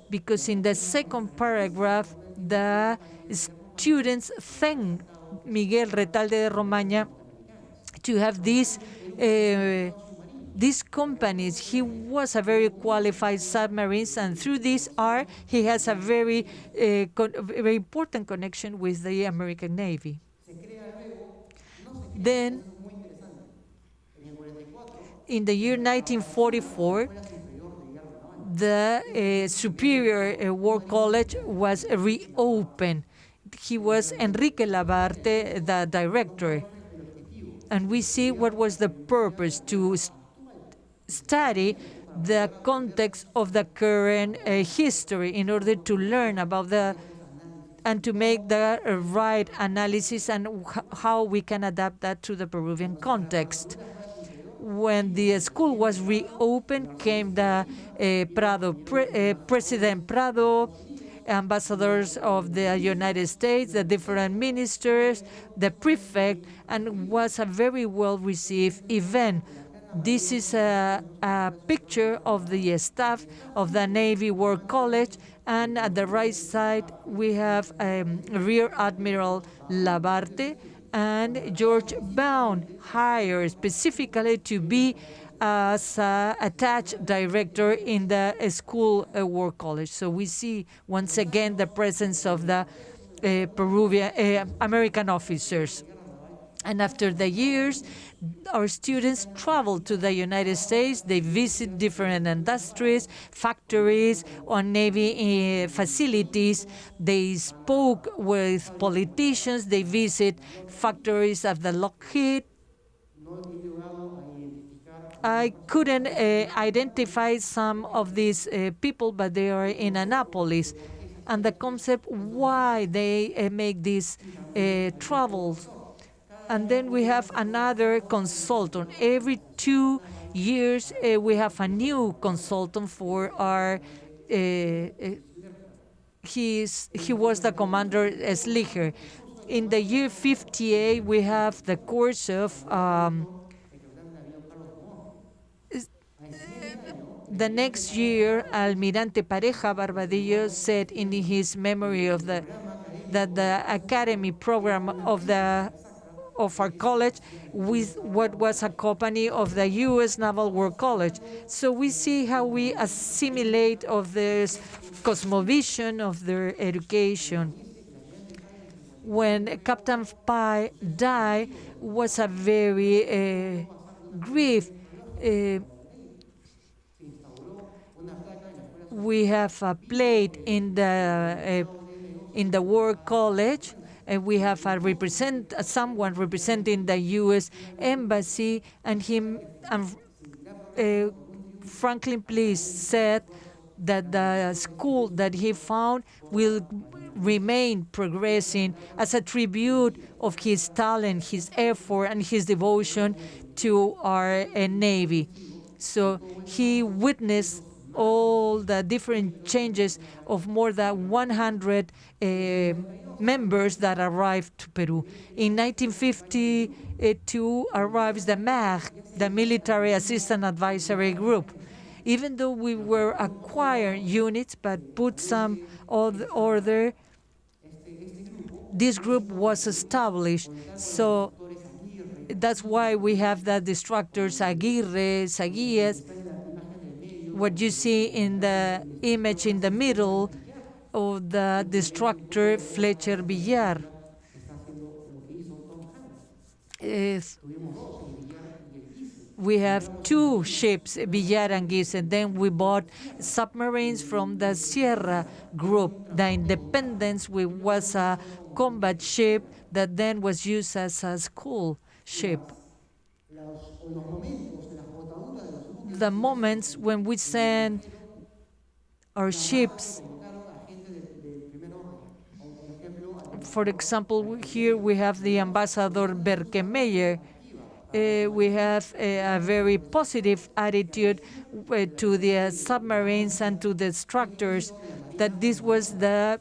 because in the second paragraph, the students thank Miguel Retalde de Romaña to have these companies. He was a very qualified submarines, and through this art, he has a very important connection with the American Navy. Then, in the year 1944, the Superior War College was reopened. He was Enrique Labarte, the director. And we see what was the purpose: to study the context of the current history in order to learn about and to make the right analysis and how we can adapt that to the Peruvian context. When the school was reopened, came the President Prado, ambassadors of the United States, the different ministers, the prefect, and was a very well-received event. This is a picture of the staff of the Navy War College, and at the right side we have Rear Admiral Labarte and George Bound, hired specifically to be as attached director in the school war college. So we see once again the presence of the Peruvian American officers. And after the years, our students travel to the United States. They visit different industries, factories, or Navy facilities. They spoke with politicians. They visit factories of the Lockheed. I couldn't identify some of these people, but they are in Annapolis. And the concept why they make these travels. And then we have another consultant. Every 2 years, we have a new consultant for our. He was the commander Slicher. In the year 58, we have the course of. The next year, Almirante Pareja Barbadillo said in his memory of that the academy program of our college with what was a company of the U.S. Naval War College. So we see how we assimilate of this cosmovision of their education. When Captain Pai died, was a very grief. We have a plate in the War College. We have someone representing the U.S. Embassy, and Franklin Bliss said that the school that he found will remain progressing as a tribute of his talent, his effort, and his devotion to our Navy. So he witnessed all the different changes of more than 100 members that arrived to Peru. In 1952 arrives the MAG, the Military Assistant Advisory Group. Even though we were acquired units but put some order, this group was established. So that's why we have the destructors Aguirre, Saguias. What you see in the image in the middle of the destructor Fletcher Villar. We have 2 ships, Villar and Guise, and then we bought submarines from the Sierra group. The Independence was a combat ship that then was used as a school ship. The moments when we send our ships, for example, here we have the Ambassador Berkemeyer. We have a very positive attitude to the submarines and to the structures, that this was the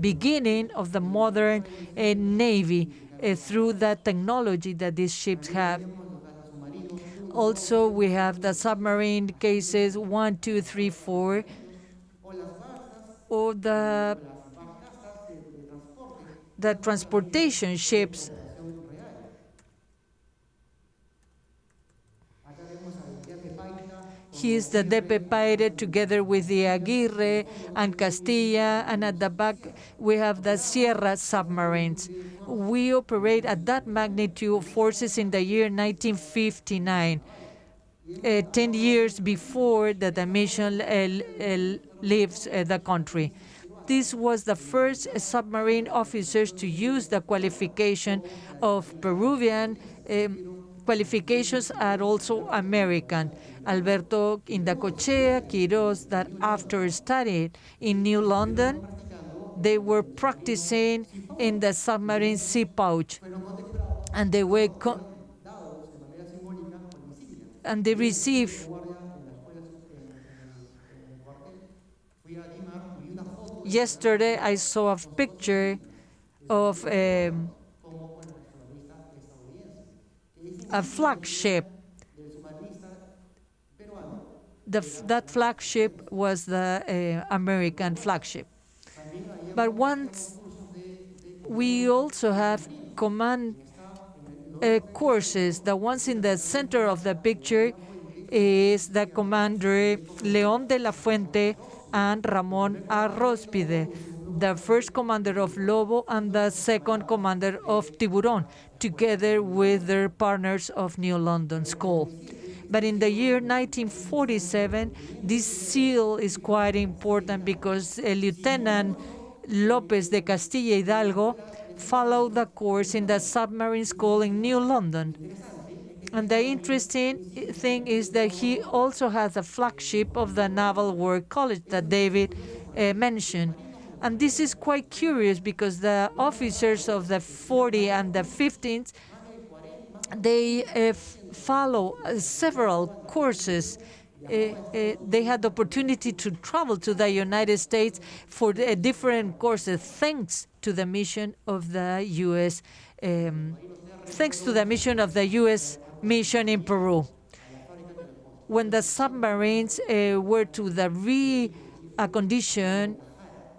beginning of the modern Navy through the technology that these ships have. Also, we have the submarine cases 1, 2, 3, 4, or the transportation ships. He is the Depe Paire together with the Aguirre and Castilla, and at the back we have the Sierra submarines. We operate at that magnitude of forces in the year 1959, 10 years before the mission leaves the country. This was the first submarine officers to use the qualification of Peruvian qualifications are also American. Alberto Indacochea, Quiroz, that after studying in New London, they were practicing in the submarine sea pouch, and they were and they received. Yesterday, I saw a picture of a flagship. That flagship was the American flagship. But once we also have command courses. The ones in the center of the picture is the commander León de la Fuente and Ramón Arróspide, the first commander of Lobo and the second commander of Tiburón, together with their partners of New London School. But in the year 1947, this seal is quite important because Lieutenant López de Castilla Hidalgo followed the course in the submarine school in New London. And the interesting thing is that he also has a flagship of the Naval War College that David mentioned. And this is quite curious because the officers of the 40 and the 15th, they follow several courses. They had the opportunity to travel to the United States for different courses, thanks to the mission of the U.S. Thanks to the mission of the U.S. mission in Peru. When the submarines were to the recondition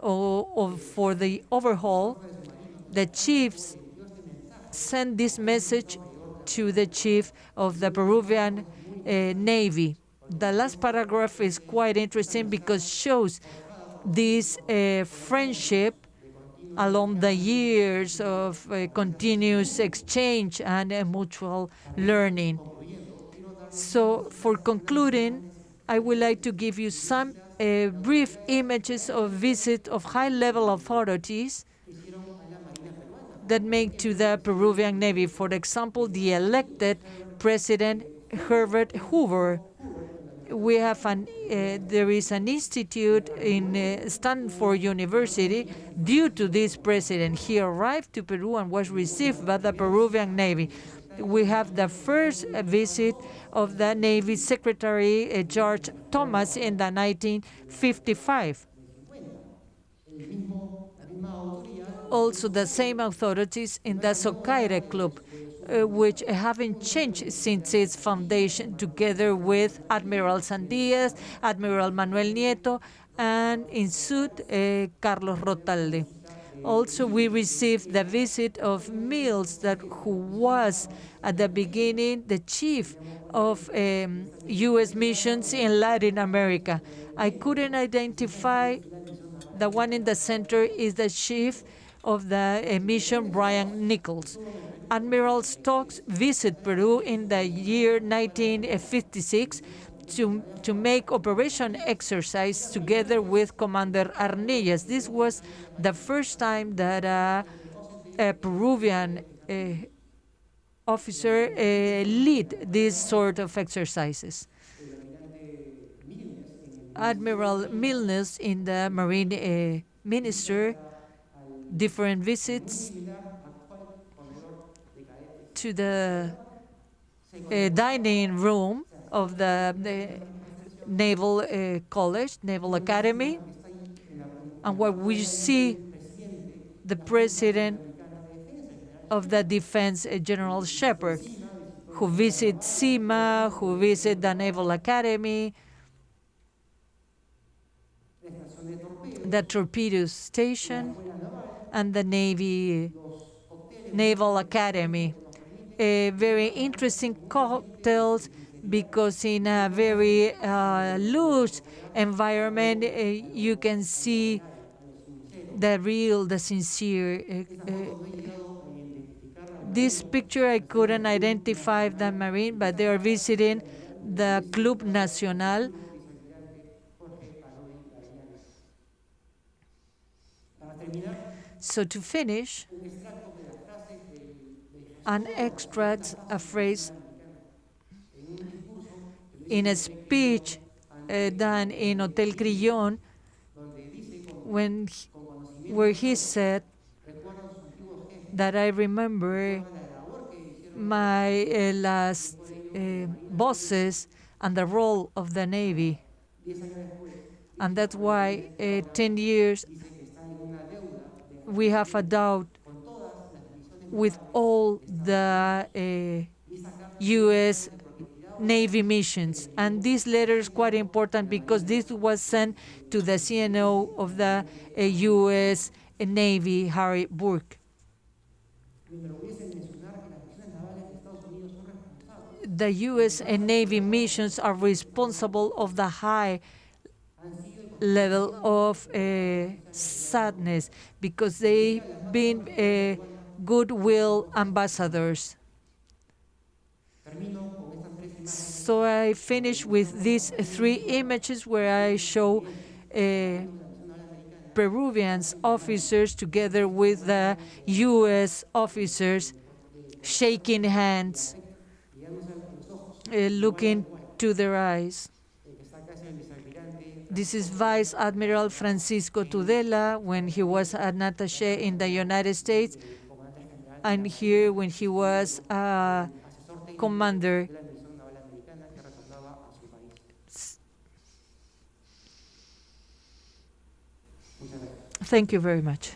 or for the overhaul, the chiefs sent this message to the chief of the Peruvian Navy. The last paragraph is quite interesting because it shows this friendship along the years of continuous exchange and mutual learning. So for concluding, I would like to give you some brief images of visit of high-level authorities that make to the Peruvian Navy. For example, the elected President Herbert Hoover. We have there is an institute in Stanford University due to this president. He arrived to Peru and was received by the Peruvian Navy. We have the first visit of the Navy Secretary George Thomas in the 1955. Also the same authorities in the Socaire Club, which haven't changed since its foundation, together with Admiral Sandias, Admiral Manuel Nieto, and in Sud, Carlos Rotalde. Also, we received the visit of Mills, who was at the beginning the chief of U.S. missions in Latin America. I couldn't identify. The one in the center is the chief of the mission, Brian Nichols. Admiral Stokes visited Peru in the year 1956 to make operation exercise together with Commander Arnillas. This was the first time that a Peruvian officer lead these sort of exercises. Admiral Milnes in the Marine Minister, different visits to the dining room of the Naval College, Naval Academy, and where we see the president of the Defense, General Shepard, who visit CIMA, who visit the Naval Academy, the torpedo station, and the Naval Academy. Very interesting cocktails, because in a very loose environment, you can see the sincere. This picture, I couldn't identify the Marine, but they are visiting the Club Nacional. So to finish, an extract, a phrase in a speech done in Hotel Crillon, where he said that I remember my last bosses and the role of the Navy. And that's why 10 years we have a doubt with all the U.S. Navy missions. And this letter is quite important because this was sent to the CNO of the U.S. Navy, Harry Burke. The U.S. Navy missions are responsible of the high level of sadness, because they've been goodwill ambassadors. So I finish with these three images where I show Peruvians officers together with the U.S. officers shaking hands, looking to their eyes. This is Vice Admiral Francisco Tudela when he was an attaché in the United States, and here when he was commander. Thank you very much.